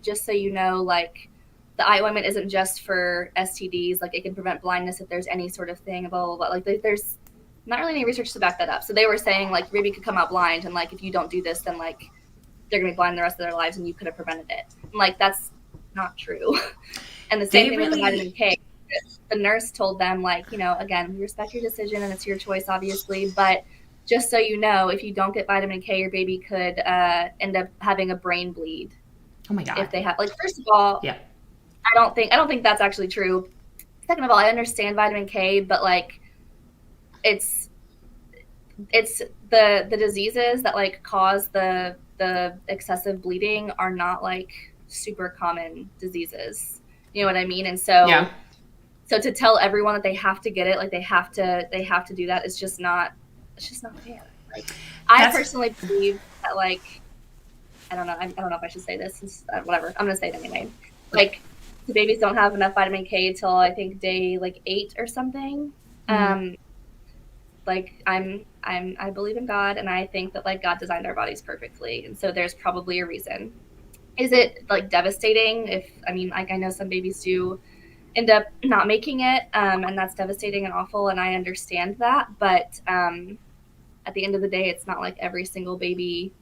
just so you know, like, the eye ointment isn't just for STDs. Like, it can prevent blindness if there's any sort of thing, blah, blah, blah. Like, there's not really any research to back that up. So they were saying, like, your baby could come out blind, and, like, if you don't do this, then, like, they're going to be blind the rest of their lives, and you could have prevented it. And, like, that's not true. And the same thing with the vitamin K. The nurse told them, like, again, we respect your decision, and it's your choice, obviously, but just so you know, if you don't get vitamin K, your baby could end up having a brain bleed. Oh my God. If they have, like, first of all, yeah, I don't think that's actually true. Second of all, I understand vitamin K, but, like, it's the diseases that, like, cause the excessive bleeding are not, like, super common diseases. You know what I mean? And so, yeah. So to tell everyone that they have to get it, like, they have to do that, it's just not fair. Like, I personally believe that, like, I don't know if I should say this. Whatever. I'm gonna say it anyway. Like, the babies don't have enough vitamin K till, I think, day, like, 8 or something. Mm-hmm. Like, I believe in God, and I think that, like, God designed our bodies perfectly, and so there's probably a reason. Is it, like, devastating? Like, I know some babies do end up not making it, and that's devastating and awful, and I understand that, but at the end of the day, it's not like every single baby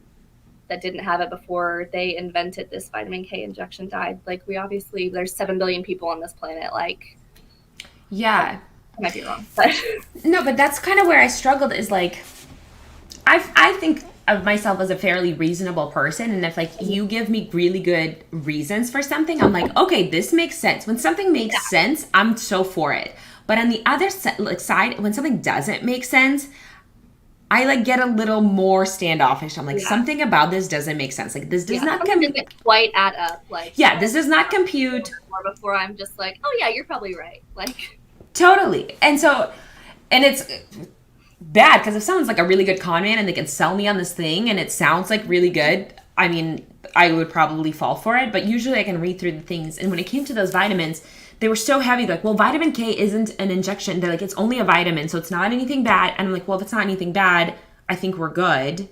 that didn't have it before they invented this vitamin K injection died. Like, there's 7 billion people on this planet. Like, yeah, I might be wrong, but no, but that's kind of where I struggled. Is, like, I think of myself as a fairly reasonable person, and if, like, you give me really good reasons for something, I'm like, okay, this makes sense. When something makes sense, I'm so for it. But on the other side, when something doesn't make sense, I, like, get a little more standoffish. I'm like, something about this doesn't make sense. Like, this does not quite add up. Like, this does not compute. Before I'm just like, oh yeah, you're probably right. Like, totally. And so, and it's bad because if someone's, like, a really good con man and they can sell me on this thing and it sounds, like, really good, I mean, I would probably fall for it. But usually I can read through the things. And when it came to those vitamins, they were so heavy. Like, well, vitamin K isn't an injection. They're like, it's only a vitamin, so it's not anything bad. And I'm like, well, if it's not anything bad, I think we're good.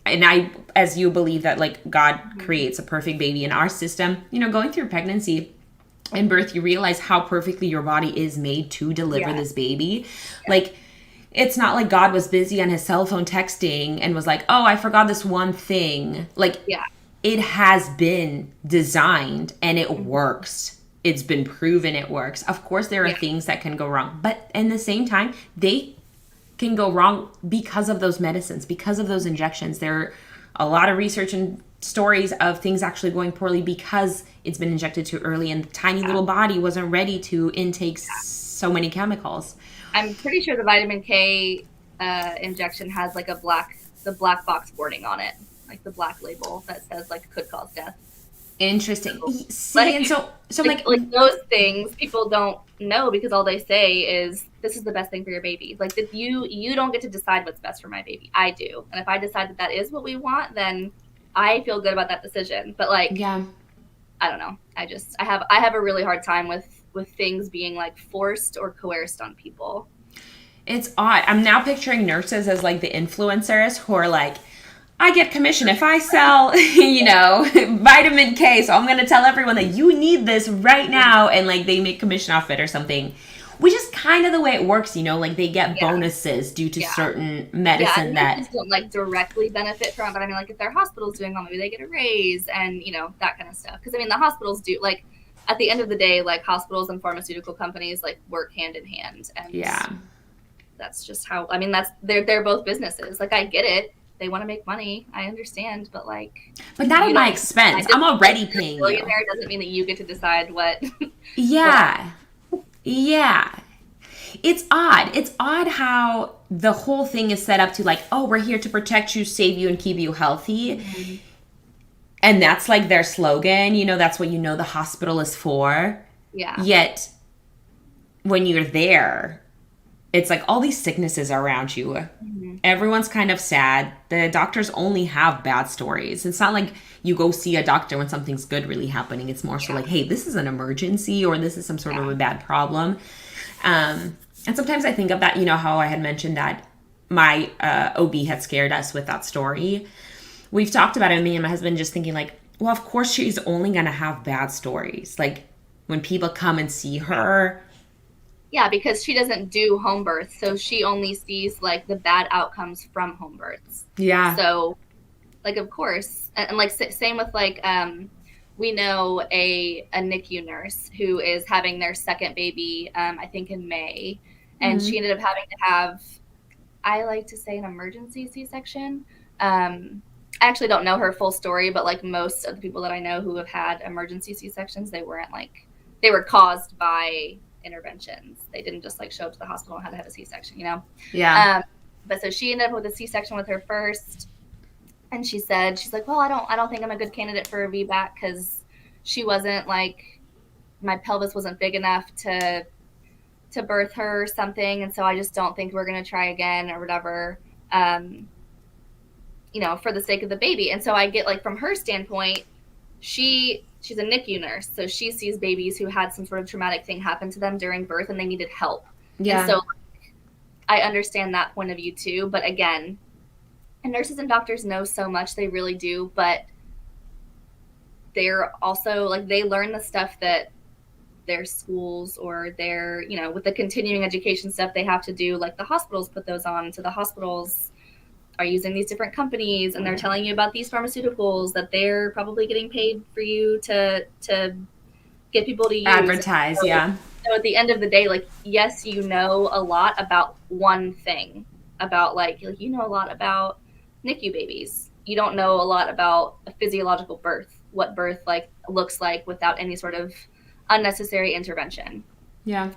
And I, as you believe that, like, God creates a perfect baby in our system, going through pregnancy and birth, you realize how perfectly your body is made to deliver this baby. Yeah. Like, it's not like God was busy on his cell phone texting and was like, oh, I forgot this one thing. Like, it has been designed and it works. It's been proven it works. Of course, there are things that can go wrong. But in the same time, they can go wrong because of those medicines, because of those injections. There are a lot of research and stories of things actually going poorly because it's been injected too early and the tiny little body wasn't ready to intake so many chemicals. I'm pretty sure the vitamin K injection has like the black box warning on it, like the black label that says like could cause death. Interesting. So, See, like, and so like those things people don't know because all they say is this is the best thing for your baby. Like that you don't get to decide what's best for my baby. I do, and if I decide that is what we want, then I feel good about that decision. But like, yeah, I don't know. I have a really hard time with things being like forced or coerced on people. it's odd. I'm now picturing nurses as like the influencers who are like, I get commission if I sell, you know, vitamin K. So I'm going to tell everyone that you need this right now. And like they make commission off it or something, which is kind of the way it works, you know, like they get bonuses due to certain medicine that don't like directly benefit from, but I mean, like if their hospital's doing well, maybe they get a raise and, you know, that kind of stuff. Because I mean, the hospitals do, like, at the end of the day, like hospitals and pharmaceutical companies like work hand in hand. And that's just how, I mean, they're both businesses. Like I get it. They want to make money. I understand, but like, but not at my expense. I'm already paying you. Billionaire doesn't mean that you get to decide what. Yeah. It's odd. It's odd how the whole thing is set up to like, oh, we're here to protect you, save you, and keep you healthy. Mm-hmm. And that's like their slogan. You know, that's what you know the hospital is for. Yeah. Yet when you're there, it's like all these sicknesses are around you. Mm-hmm. Everyone's kind of sad. The doctors only have bad stories. It's not like you go see a doctor when something's good really happening. It's more so like, hey, this is an emergency or this is some sort of a bad problem. And sometimes I think of that, you know, how I had mentioned that my OB had scared us with that story. We've talked about it, me and my husband just thinking like, well, of course she's only going to have bad stories. Like when people come and see her. Yeah, because she doesn't do home births, so she only sees like the bad outcomes from home births. Yeah. So, like, of course, and like same with like, we know a NICU nurse who is having their second baby, I think in May, and she ended up having to have, I like to say, an emergency C-section. I actually don't know her full story, but like most of the people that I know who have had emergency C-sections, they were caused by interventions. They didn't just like show up to the hospital and had to have a C-section, you know? Yeah. But so she ended up with a C-section with her first, and she's like, well, I don't think I'm a good candidate for a VBAC because she wasn't like, my pelvis wasn't big enough to birth her or something, and so I just don't think we're gonna try again or whatever. You know, for the sake of the baby. And so I get like from her standpoint, she's a NICU nurse, so she sees babies who had some sort of traumatic thing happen to them during birth and they needed help. Yeah. And so like, I understand that point of view too. But again, and nurses and doctors know so much, they really do. But they're also like, they learn the stuff that their schools or their, you know, with the continuing education stuff they have to do, like the hospitals put those on. So the hospitals are using these different companies and they're telling you about these pharmaceuticals that they're probably getting paid for you to get people to use. Advertise, so, yeah. So at the end of the day, like, yes, you know a lot about one thing, about like you know a lot about NICU babies. You don't know a lot about a physiological birth, what birth like looks like without any sort of unnecessary intervention. Yeah.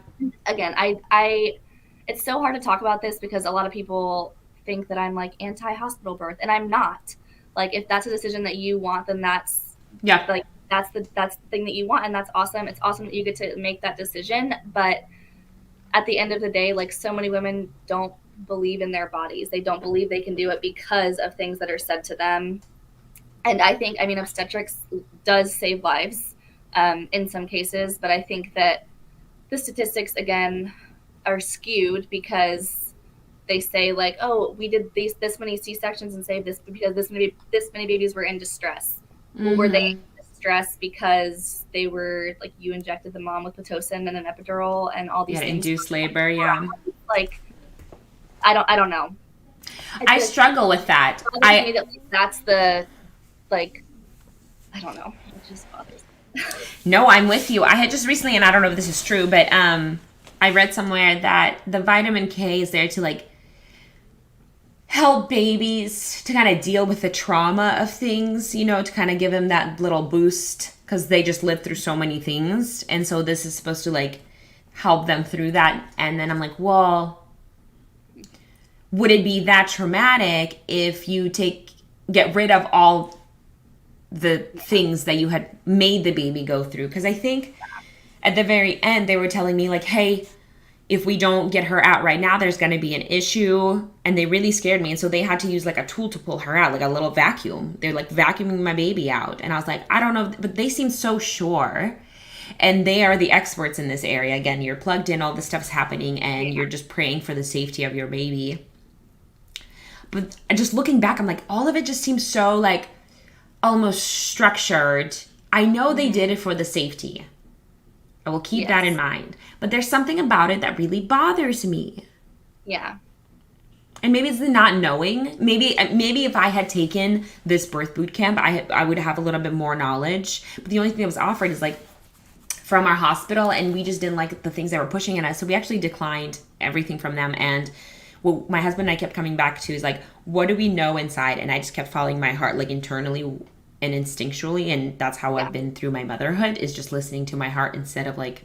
Again, I it's so hard to talk about this because a lot of people think that I'm like anti-hospital birth, and I'm not. Like if that's a decision that you want, then that's like that's the thing that you want, and that's awesome. It's awesome that you get to make that decision, but at the end of the day, like so many women don't believe in their bodies. They don't believe they can do it because of things that are said to them. And I think, I mean, obstetrics does save lives in some cases, but I think that the statistics again are skewed because they say like, oh, we did this many C-sections and saved this because this many babies were in distress. Mm-hmm. Well, were they in distress because they were like, you injected the mom with Pitocin and an epidural and all these things? Induced labor, yeah. Like, I don't know. I struggle with that. That's the, like, I don't know. It just bothers me. No, I'm with you. I had just recently, and I don't know if this is true, but I read somewhere that the vitamin K is there to like help babies to kind of deal with the trauma of things, you know, to kind of give them that little boost because they just live through so many things. And so this is supposed to like help them through that. And then I'm like, well, would it be that traumatic if you get rid of all the things that you had made the baby go through? Because I think at the very end, they were telling me like, hey, if we don't get her out right now, there's going to be an issue. And they really scared me. And so they had to use like a tool to pull her out, like a little vacuum. They're like vacuuming my baby out. And I was like, I don't know, but they seem so sure. And they are the experts in this area. Again, you're plugged in, all this stuff's happening, and you're just praying for the safety of your baby. But just looking back, I'm like, all of it just seems so like almost structured. I know they did it for the safety. I will keep that in mind. But there's something about it that really bothers me. Yeah. And maybe it's the not knowing. Maybe if I had taken this birth boot camp, I would have a little bit more knowledge. But the only thing that was offered is like from our hospital, and we just didn't like the things they were pushing at us. So we actually declined everything from them. And what my husband and I kept coming back to is like, what do we know inside? And I just kept following my heart, like internally and instinctually. And that's how I've been through my motherhood, is just listening to my heart instead of like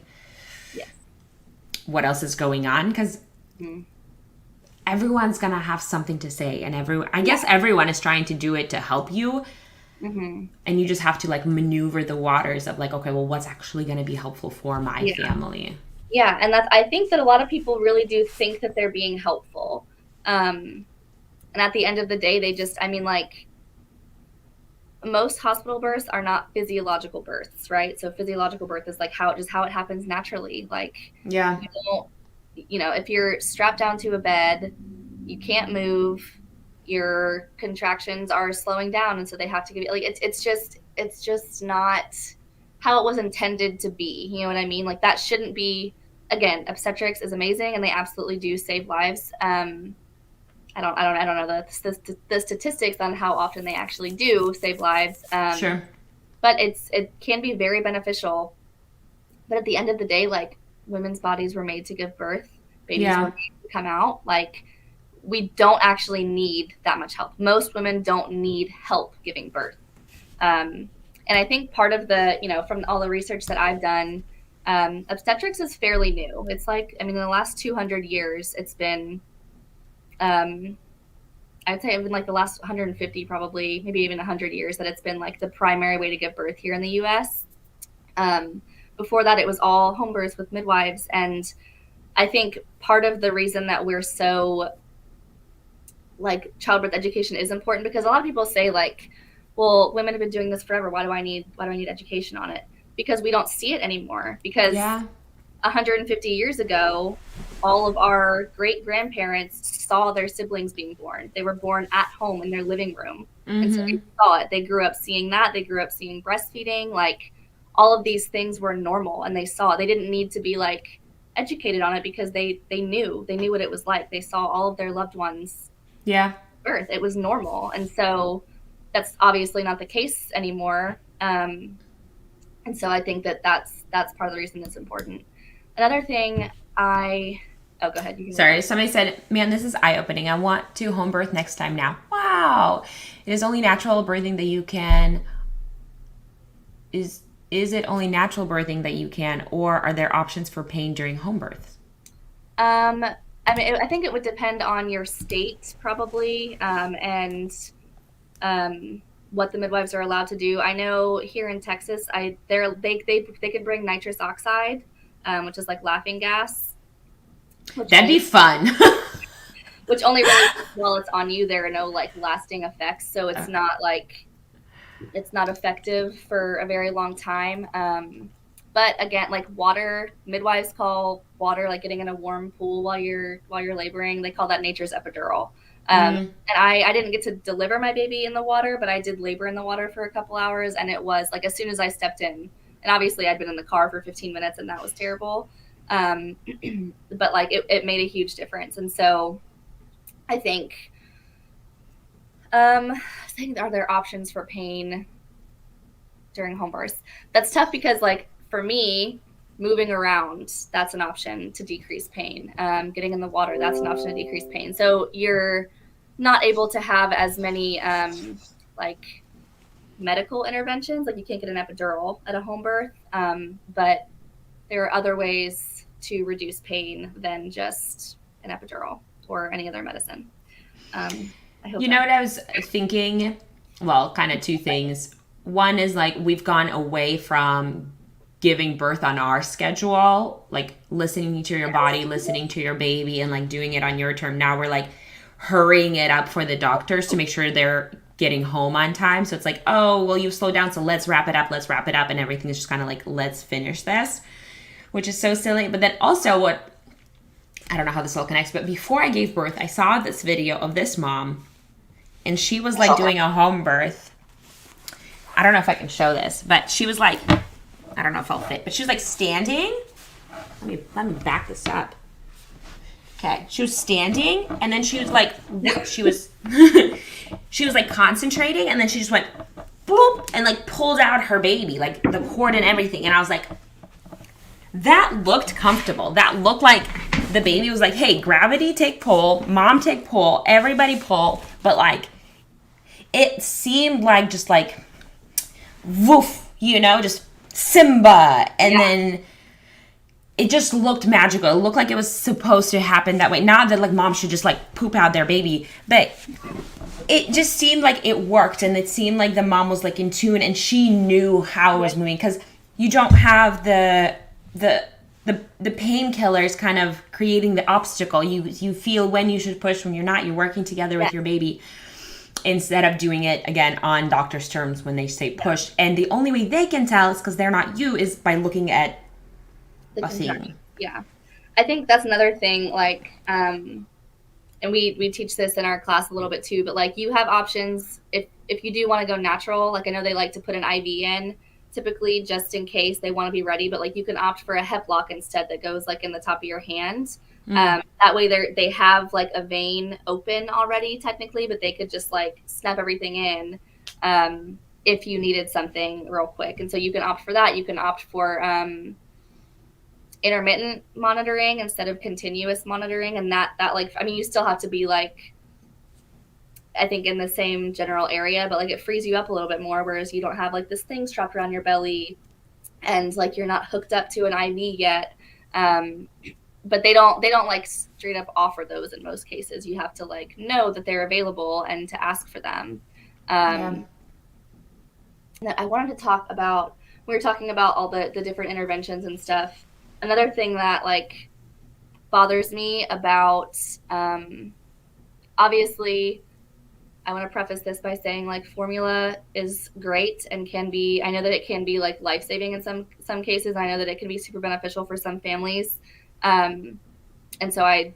what else is going on. Because everyone's going to have something to say. And I guess everyone is trying to do it to help you. And you just have to like maneuver the waters of like, okay, well, what's actually going to be helpful for my family? Yeah. And I think that a lot of people really do think that they're being helpful. And at the end of the day, they just, I mean, like most hospital births are not physiological births, right? So physiological birth is like how it happens naturally. Like, if you're strapped down to a bed, you can't move, your contractions are slowing down, and so they have to give you like it's just not how it was intended to be. You know what I mean? Like that shouldn't be. Again, obstetrics is amazing, and they absolutely do save lives. I don't know the statistics on how often they actually do save lives. Sure. But it can be very beneficial. But at the end of the day, like women's bodies were made to give birth, babies were made to come out. Like we don't actually need that much help. Most women don't need help giving birth. And I think part of the, from all the research that I've done, obstetrics is fairly new. It's like, I mean, in the last 200 years, it's been, I'd say it's been like the last 150, probably, maybe even 100 years that it's been like the primary way to give birth here in the US. Before that, it was all home births with midwives. And I think part of the reason that we're so like childbirth education is important, because a lot of people say like, well, women have been doing this forever. Why do I need education on it? Because we don't see it anymore. Because 150 years ago, all of our great grandparents saw their siblings being born. They were born at home in their living room. And so they saw it. They grew up seeing that. They grew up seeing breastfeeding. Like all of these things were normal, and they saw it. They didn't need to be like educated on it, because they knew what it was like. They saw all of their loved ones birth. It was normal. And so that's obviously not the case anymore. And so I think that's part of the reason it's important. Another thing go ahead. Sorry, somebody said, man, this is eye-opening. I want to home birth next time now. Wow. It is only natural birthing that you can. Is it only natural birthing that you can, or are there options for pain during home birth? I mean, I think it would depend on your state, probably, and what the midwives are allowed to do. I know here in Texas, they can bring nitrous oxide, which is like laughing gas. That'd be fun. Which only really while it's on you. There are no like lasting effects, so it's not effective for a very long time. But again, like water, midwives call water, like getting in a warm pool while you're laboring, they call that nature's epidural. And I didn't get to deliver my baby in the water, but I did labor in the water for a couple hours. And it was like, as soon as I stepped in, and obviously I'd been in the car for 15 minutes and that was terrible. But like it made a huge difference. And so I think, are there options for pain during home births? That's tough, because like for me, moving around, that's an option to decrease pain. Getting in the water, that's an option to decrease pain. So you're not able to have as many like medical interventions. Like you can't get an epidural at a home birth, but there are other ways to reduce pain than just an epidural or any other medicine. I hope You know what I was thinking? Well, kind of two things. One is like we've gone away from giving birth on our schedule, like listening to your body, listening to your baby, and like doing it on your term. Now we're like hurrying it up for the doctors to make sure they're getting home on time. So it's like, oh, well, you slowed down, so let's wrap it up, and everything is just kind of like, let's finish this, which is so silly. But then also, what I don't know how this all connects, but before I gave birth, I saw this video of this mom, and she was like doing a home birth. I don't know if I can show this, but she was like, I don't know if I'll fit, but she was like standing. Let me back this up. Okay, she was standing, and then she was like, she was like concentrating, and then she just went boop and like pulled out her baby, like the cord and everything, and I was like, that looked comfortable. That looked like the baby was like, hey, gravity take pull, mom take pull, everybody pull, but like it seemed like just like woof, just Simba, and then it just looked magical. It looked like it was supposed to happen that way. Not that like mom should just like poop out their baby, but it just seemed like it worked, and it seemed like the mom was like in tune, and she knew how it was moving, because you don't have the painkillers kind of creating the obstacle. You feel when you should push, when you're not. You're working together with your baby, instead of doing it again on doctor's terms when they say push. And the only way they can tell is because they're not you, is by looking at a thing. Yeah, I think that's another thing. Like, and we teach this in our class a little bit too. But like, you have options if you do want to go natural. Like, I know they like to put an IV in, typically just in case they want to be ready. But like, you can opt for a hep lock instead that goes like in the top of your hand. That way they have like a vein open already technically, but they could just like snap everything in if you needed something real quick. And so you can opt for that. You can opt for intermittent monitoring instead of continuous monitoring. And that like, I mean, you still have to be like, I think in the same general area, but like it frees you up a little bit more, whereas you don't have like this thing strapped around your belly and like you're not hooked up to an IV yet. But they don't like straight up offer those in most cases. You have to like know that they're available and to ask for them. And I wanted to talk about, we were talking about all the different interventions and stuff. Another thing that like bothers me about, obviously, I want to preface this by saying like formula is great and can be, I know that it can be like life-saving in some cases. I know that it can be super beneficial for some families. And so I'm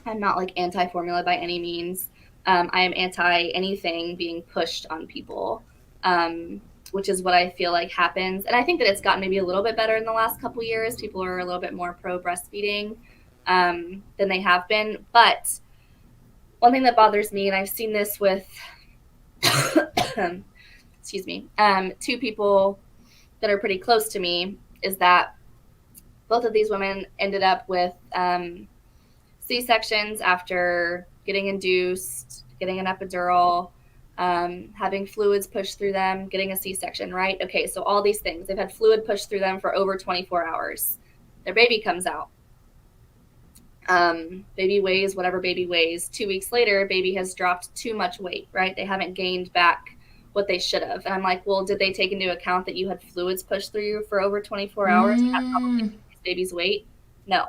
not like anti-formula by any means. I am anti anything being pushed on people, which is what I feel like happens. And I think that it's gotten maybe a little bit better in the last couple years. People are a little bit more pro breastfeeding than they have been. But one thing that bothers me, and I've seen this with, excuse me, two people that are pretty close to me, is that both of these women ended up with C-sections after getting induced, getting an epidural, having fluids pushed through them, getting a C-section, right? Okay, so all these things. They've had fluid pushed through them for over 24 hours. Their baby comes out. Baby weighs whatever baby weighs. 2 weeks later, baby has dropped too much weight, right? They haven't gained back what they should have. And I'm like, well, did they take into account that you had fluids pushed through you for over 24 hours? That's probably baby's weight? No.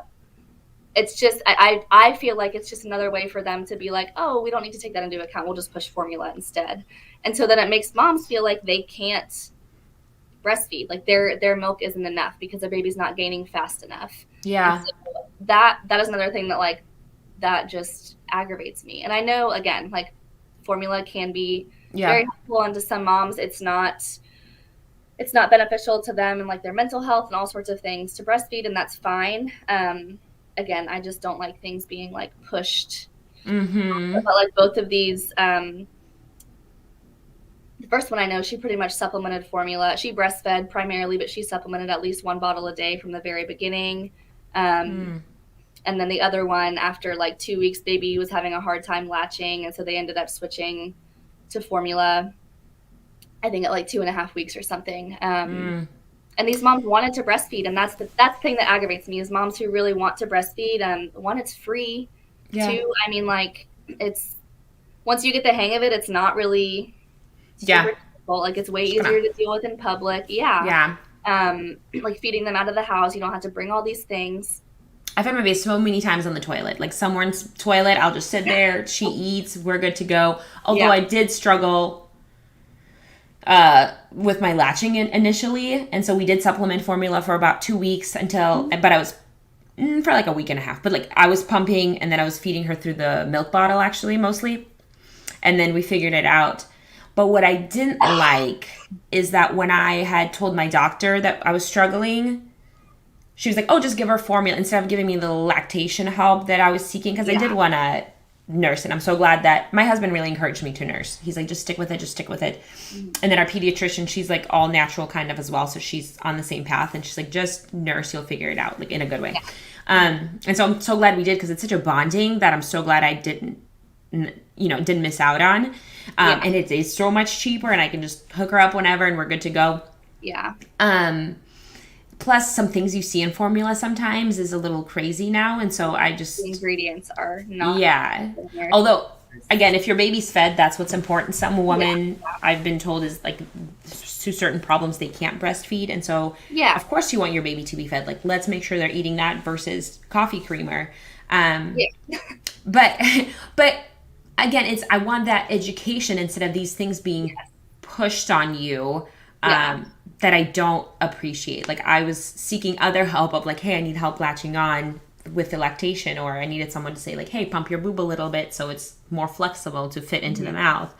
It's just, I feel like it's just another way for them to be like, oh, we don't need to take that into account. We'll just push formula instead. And so then it makes moms feel like they can't breastfeed. Like their milk isn't enough because their baby's not gaining fast enough. Yeah. So that is another thing that like, that just aggravates me. And I know, again, like formula can be very helpful, and to some moms, it's not beneficial to them and like their mental health and all sorts of things to breastfeed, and that's fine. Again, I just don't like things being like pushed. But like both of these, the first one I know, she pretty much supplemented formula. She breastfed primarily, but she supplemented at least 1 bottle a day from the very beginning. And then the other one, after like 2 weeks, baby was having a hard time latching, and so they ended up switching to formula, I think at like 2.5 weeks or something. And these moms wanted to breastfeed. And that's the thing that aggravates me, is moms who really want to breastfeed. One, it's free. Two, I mean, like it's once you get the hang of it, it's not really super difficult. Like it's way easier to deal with in public. Yeah. Like feeding them out of the house. You don't have to bring all these things. I've had my baby so many times on the toilet. Like someone's toilet, I'll just sit there. She eats. We're good to go. Although I did struggle with my latching initially, and so we did supplement formula for about 2 weeks but I was for like a week and a half. But like I was pumping, and then I was feeding her through the milk bottle actually mostly, and then we figured it out. But what I didn't like is that when I had told my doctor that I was struggling, she was like, oh, just give her formula instead of giving me the lactation help that I was seeking, because I did want to nurse. And I'm so glad that my husband really encouraged me to nurse. He's like, just stick with it. And then our pediatrician, she's like all natural kind of as well. So she's on the same path. And she's like, just nurse, you'll figure it out, like in a good way. Yeah. And so I'm so glad we did, because it's such a bonding that I'm so glad I didn't miss out on. And it is so much cheaper, and I can just hook her up whenever and we're good to go. Yeah. Plus, some things you see in formula sometimes is a little crazy now. And so the ingredients are not. Yeah. Although, again, if your baby's fed, that's what's important. Some women, I've been told, is like to certain problems they can't breastfeed. And so, of course you want your baby to be fed. Like, let's make sure they're eating that versus coffee creamer. But again, I want that education instead of these things being pushed on you. That I don't appreciate. Like I was seeking other help of like, hey, I need help latching on with the lactation, or I needed someone to say like, hey, pump your boob a little bit so it's more flexible to fit into the mouth,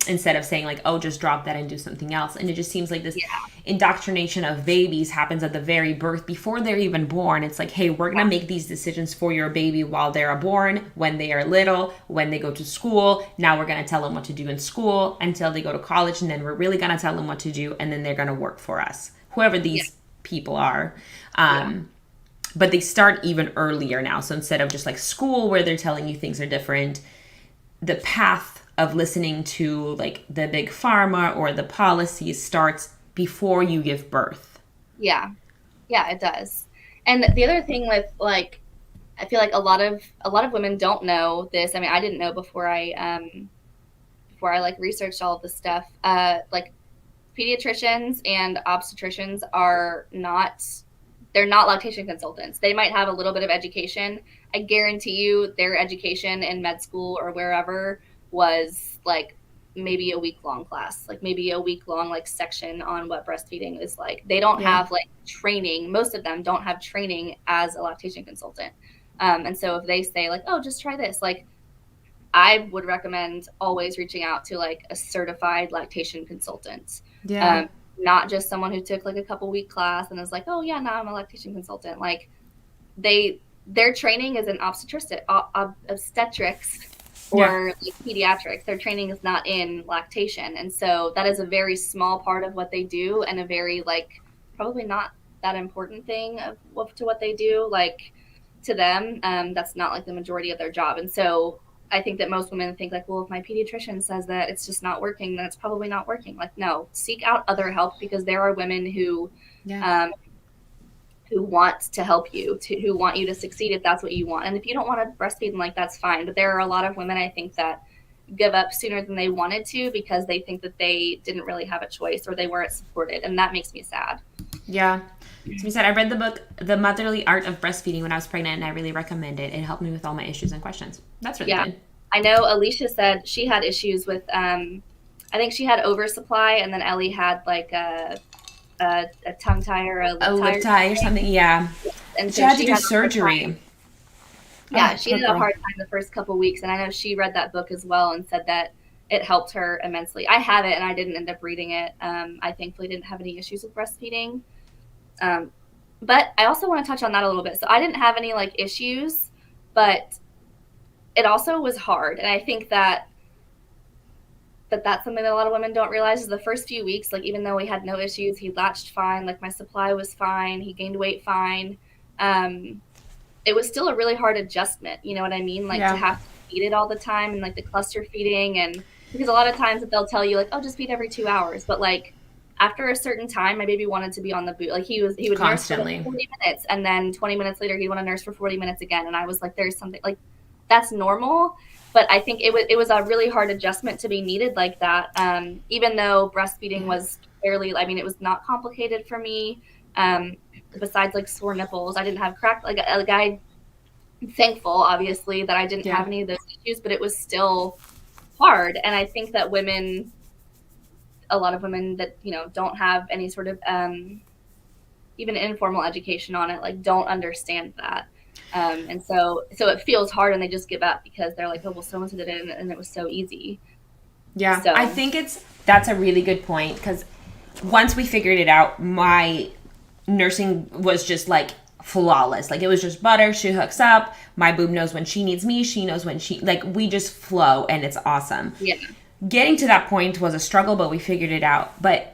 instead of saying like, oh, just drop that and do something else. And it just seems like this indoctrination of babies happens at the very birth, before they're even born. It's like, hey, we're going to make these decisions for your baby while they're born, when they are little, when they go to school. Now we're going to tell them what to do in school until they go to college. And then we're really going to tell them what to do. And then they're going to work for us, whoever these people are. But they start even earlier now. So instead of just like school where they're telling you things are different, the path of listening to like the big pharma or the policies starts before you give birth. Yeah, it does. And the other thing with like, I feel like a lot of women don't know this. I mean, I didn't know before I like researched all of this stuff. Like pediatricians and obstetricians they're not lactation consultants. They might have a little bit of education. I guarantee you their education in med school or wherever was like maybe a week-long class, like maybe a week-long like section on what breastfeeding is like. They don't have like training. Most of them don't have training as a lactation consultant. And so if they say like, oh, just try this, like I would recommend always reaching out to like a certified lactation consultant. Not just someone who took like a couple week class and is like, oh yeah, now I'm a lactation consultant. Like their training is in obstetrics or like pediatrics. Their training is not in lactation. And so that is a very small part of what they do, and a very like probably not that important thing to what they do. Like to them, that's not like the majority of their job. And so I think that most women think like, well, if my pediatrician says that it's just not working, then it's probably not working. Like, no, seek out other help, because there are women who want to help you, who want you to succeed if that's what you want. And if you don't want to breastfeed, like that's fine. But there are a lot of women, I think, that give up sooner than they wanted to because they think that they didn't really have a choice or they weren't supported. And that makes me sad. Yeah. As we said, I read the book, The Motherly Art of Breastfeeding, when I was pregnant, and I really recommend it. It helped me with all my issues and questions. That's really good. I know Alicia said she had issues with, I think she had oversupply, and then Ellie had like a tongue tie or a lip tie or something. Yeah. And so she had to do surgery. Yeah, she had a hard time the first couple weeks, and I know she read that book as well and said that it helped her immensely. I have it, and I didn't end up reading it. I thankfully didn't have any issues with breastfeeding. But I also want to touch on that a little bit. So I didn't have any like issues, but it also was hard. And I think that's something that a lot of women don't realize is the first few weeks, like even though we had no issues, he latched fine, like my supply was fine, he gained weight fine. It was still a really hard adjustment. You know what I mean? Like to have to feed it all the time, and like the cluster feeding, and because a lot of times that they'll tell you like, oh, just feed every 2 hours. But like after a certain time, my baby wanted to be on the boot. Like he would constantly nurse for 40 minutes, and then 20 minutes later he'd want to nurse for 40 minutes again. And I was like, there's something like that's normal, but I think it was a really hard adjustment to be needed like that. Even though breastfeeding was fairly, I mean, it was not complicated for me. Besides like sore nipples, I didn't have cracked, like I'm thankful, obviously, that I didn't have any of those issues, but it was still hard. And I think that a lot of women that, you know, don't have any sort of even informal education on it, like, don't understand that. And so it feels hard, and they just give up because they're like, oh, well, so-and-so did it, and it was so easy. Yeah, so I think that's a really good point, because once we figured it out, my nursing was just like flawless. Like, it was just butter. She hooks up. My boob knows when she needs me. She knows when like, we just flow, and it's awesome. Yeah. Getting to that point was a struggle, but we figured it out. But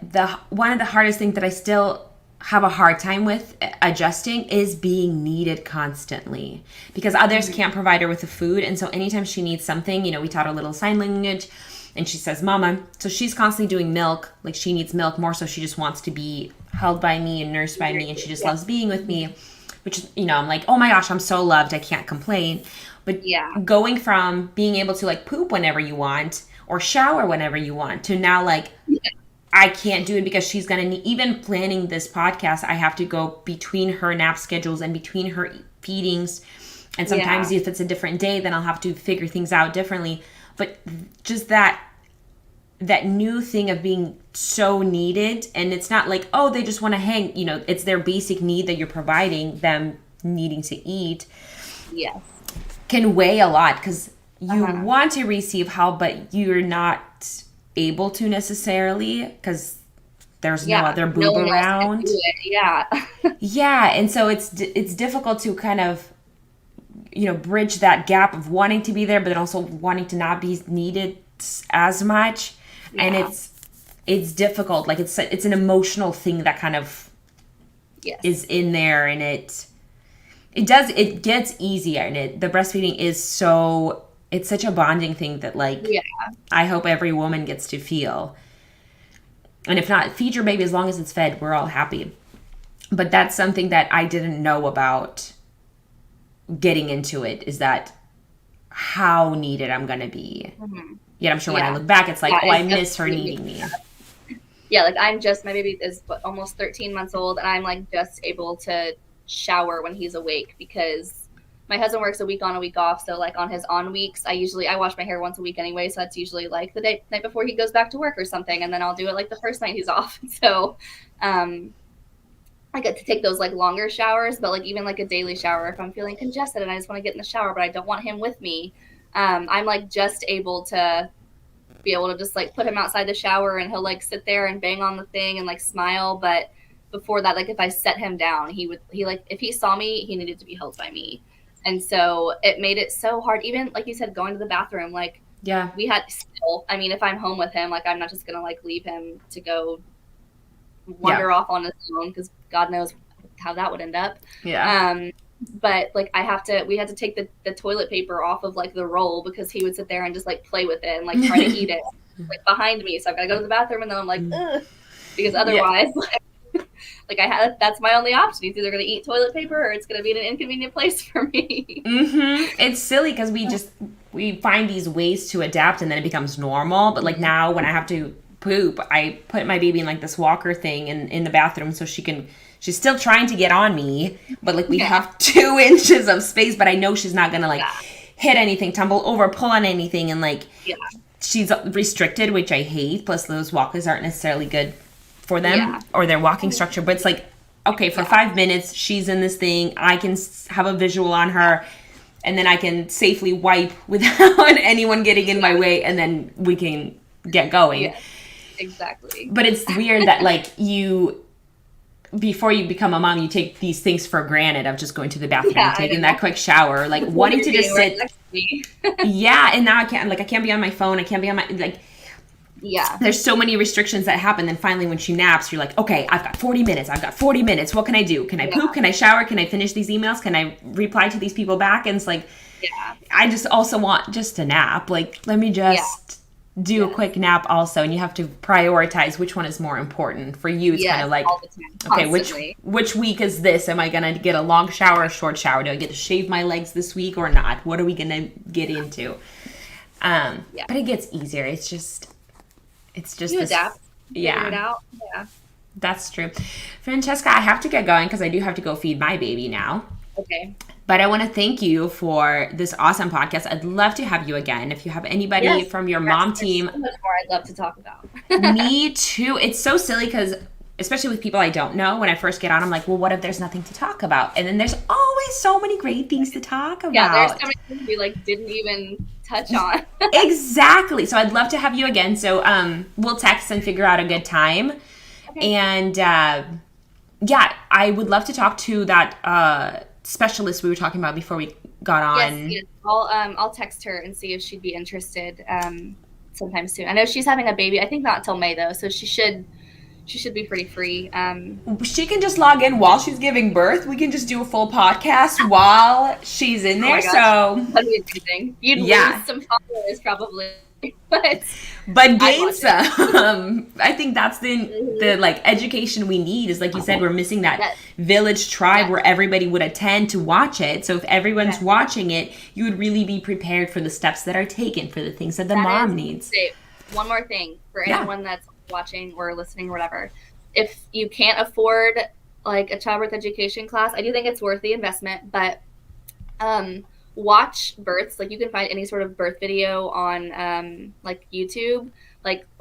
one of the hardest things that I still have a hard time with adjusting is being needed constantly, because others can't provide her with the food. And so anytime she needs something, you know, we taught her little sign language, and she says mama, so she's constantly doing milk. Like, she needs milk more, so she just wants to be held by me and nursed by me, and she just loves being with me, which, you know, I'm like, oh my gosh, I'm so loved, I can't complain. But going from being able to like poop whenever you want or shower whenever you want to now, like, I can't do it because she's going to need, even planning this podcast, I have to go between her nap schedules and between her feedings. And sometimes if it's a different day, then I'll have to figure things out differently. But just that new thing of being so needed, and it's not like, oh, they just want to hang, you know, it's their basic need that you're providing them, needing to eat. Yes. Can weigh a lot, because you want to receive help, but you're not able to necessarily, because there's no other boob around. Yeah, and so it's difficult to kind of, you know, bridge that gap of wanting to be there, but then also wanting to not be needed as much. And it's difficult. Like, it's an emotional thing that kind of is in there, and it gets easier, and the breastfeeding is it's such a bonding thing that, like, I hope every woman gets to feel. And if not, feed your baby. As long as it's fed, we're all happy. But that's something that I didn't know about getting into it, is that how needed I'm going to be. Yet I'm sure when I look back, it's like, oh, I miss her needing me. Yeah, like, my baby is almost 13 months old, and I'm like just able to shower when he's awake, because my husband works a week on, a week off. So like, on his on weeks, I wash my hair once a week anyway. So that's usually like the night before he goes back to work or something. And then I'll do it like the first night he's off. So I get to take those like longer showers, but like even like a daily shower, if I'm feeling congested and I just want to get in the shower, but I don't want him with me, I'm like just able to be able to just like put him outside the shower, and he'll like sit there and bang on the thing and like smile. But before that, like, if I set him down, he like, if he saw me, he needed to be held by me. And so it made it so hard. Even like you said, going to the bathroom, like, we had still, I mean, if I'm home with him, like, I'm not just going to like leave him to go wander off on his own, because God knows how that would end up. But like, we had to take the toilet paper off of like the roll, because he would sit there and just like play with it and like try to eat it like behind me. So I've got to go to the bathroom, and then I'm like, ugh, because otherwise, like, that's my only option. He's either going to eat toilet paper, or it's going to be in an inconvenient place for me. It's silly, because we find these ways to adapt, and then it becomes normal. But like, now when I have to poop, I put my baby in like this walker thing in the bathroom, so she's still trying to get on me, but like, we have 2 inches of space, but I know she's not going to like hit anything, tumble over, pull on anything. And like, she's restricted, which I hate. Plus, those walkers aren't necessarily good for them or their walking structure. But it's like, okay, for 5 minutes, she's in this thing. I can have a visual on her, and then I can safely wipe without anyone getting in my way, and then we can get going. Yeah, exactly. But it's weird that like, before you become a mom, you take these things for granted, of just going to the bathroom, taking that quick shower, like wanting to just sit. And now I can't be on my phone. I can't be on my, like, there's so many restrictions that happen. Then finally, when she naps, you're like, okay, I've got 40 minutes. What can I do? Can I poop? Can I shower? Can I finish these emails? Can I reply to these people back? And it's like, I just also want just a nap. Like, let me just do a quick nap also. And you have to prioritize which one is more important for you. It's kind of like, okay, which week is this? Am I going to get a long shower or a short shower? Do I get to shave my legs this week or not? What are we going to get into? But it gets easier. It's just you adapt. Figure it out. Yeah. That's true. Francesca, I have to get going because I do have to go feed my baby now. Okay. But I want to thank you for this awesome podcast. I'd love to have you again. If you have anybody from your mom team. So much more I'd love to talk about. Me too. It's so silly because, especially with people I don't know, when I first get on, I'm like, well, what if there's nothing to talk about? And then there's always so many great things to talk about. Yeah, there's so many things we didn't even touch on. Exactly. So I'd love to have you again. So we'll text and figure out a good time. Okay. And I would love to talk to that specialist we were talking about before we got on. Yes. I'll text her and see if she'd be interested sometime soon. I know she's having a baby. I think not until May though, so she should be pretty free. She can just log in while she's giving birth. We can just do a full podcast while she's in there. So that'd be amazing. You'd lose some followers probably, but gain some. I think that's the education we need. Is like you said, we're missing that village tribe where everybody would attend to watch it. So if everyone's watching it, you would really be prepared for the steps that are taken, for the things that the mom needs. One more thing for anyone that's watching or listening or whatever, if you can't afford a childbirth education class, I do think it's worth the investment, but watch births. You can find any sort of birth video on YouTube.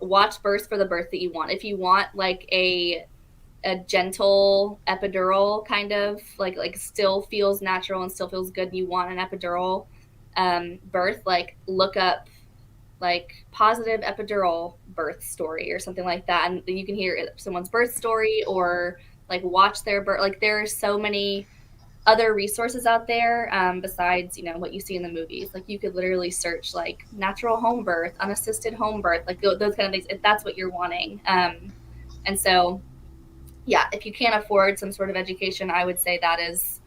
Watch births for the birth that you want. If you want a gentle epidural, kind of still feels natural and still feels good, and you want an epidural birth, look up positive epidural birth story or something like that, and you can hear someone's birth story or watch their birth. There are so many other resources out there besides what you see in the movies. You could literally search natural home birth, unassisted home birth, those kind of things, if that's what you're wanting. And so if you can't afford some sort of education, I would say that is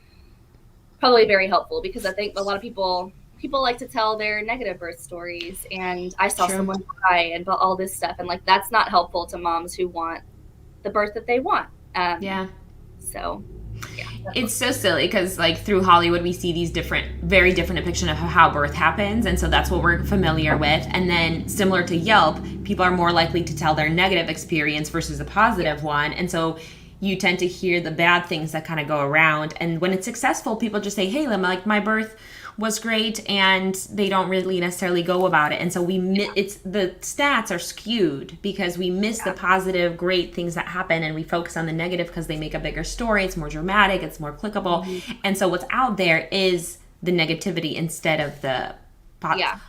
probably very helpful, because I think a lot of people like to tell their negative birth stories, and I saw someone die and all this stuff, and that's not helpful to moms who want the birth that they want. So it's so silly because through Hollywood we see these very different depiction of how birth happens, and so that's what we're familiar with. And then similar to Yelp, people are more likely to tell their negative experience versus a positive one, and so you tend to hear the bad things that kind of go around. And when it's successful, people just say, hey, my birth was great, and they don't really necessarily go about it. And so it's the stats are skewed because we miss the positive, great things that happen, and we focus on the negative because they make a bigger story. It's more dramatic. It's more clickable. Mm-hmm. And so what's out there is the negativity instead of the positive.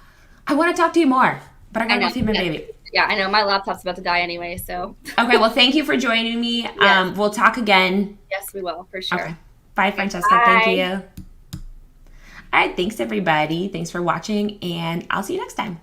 I want to talk to you more, but I gotta go feed my baby. Yeah, I know. My laptop's about to die anyway, so. Okay, well, thank you for joining me. Yes. We'll talk again. Yes, we will, for sure. Okay. Bye, Francesca. Bye. Thank you. All right, thanks, everybody. Thanks for watching, and I'll see you next time.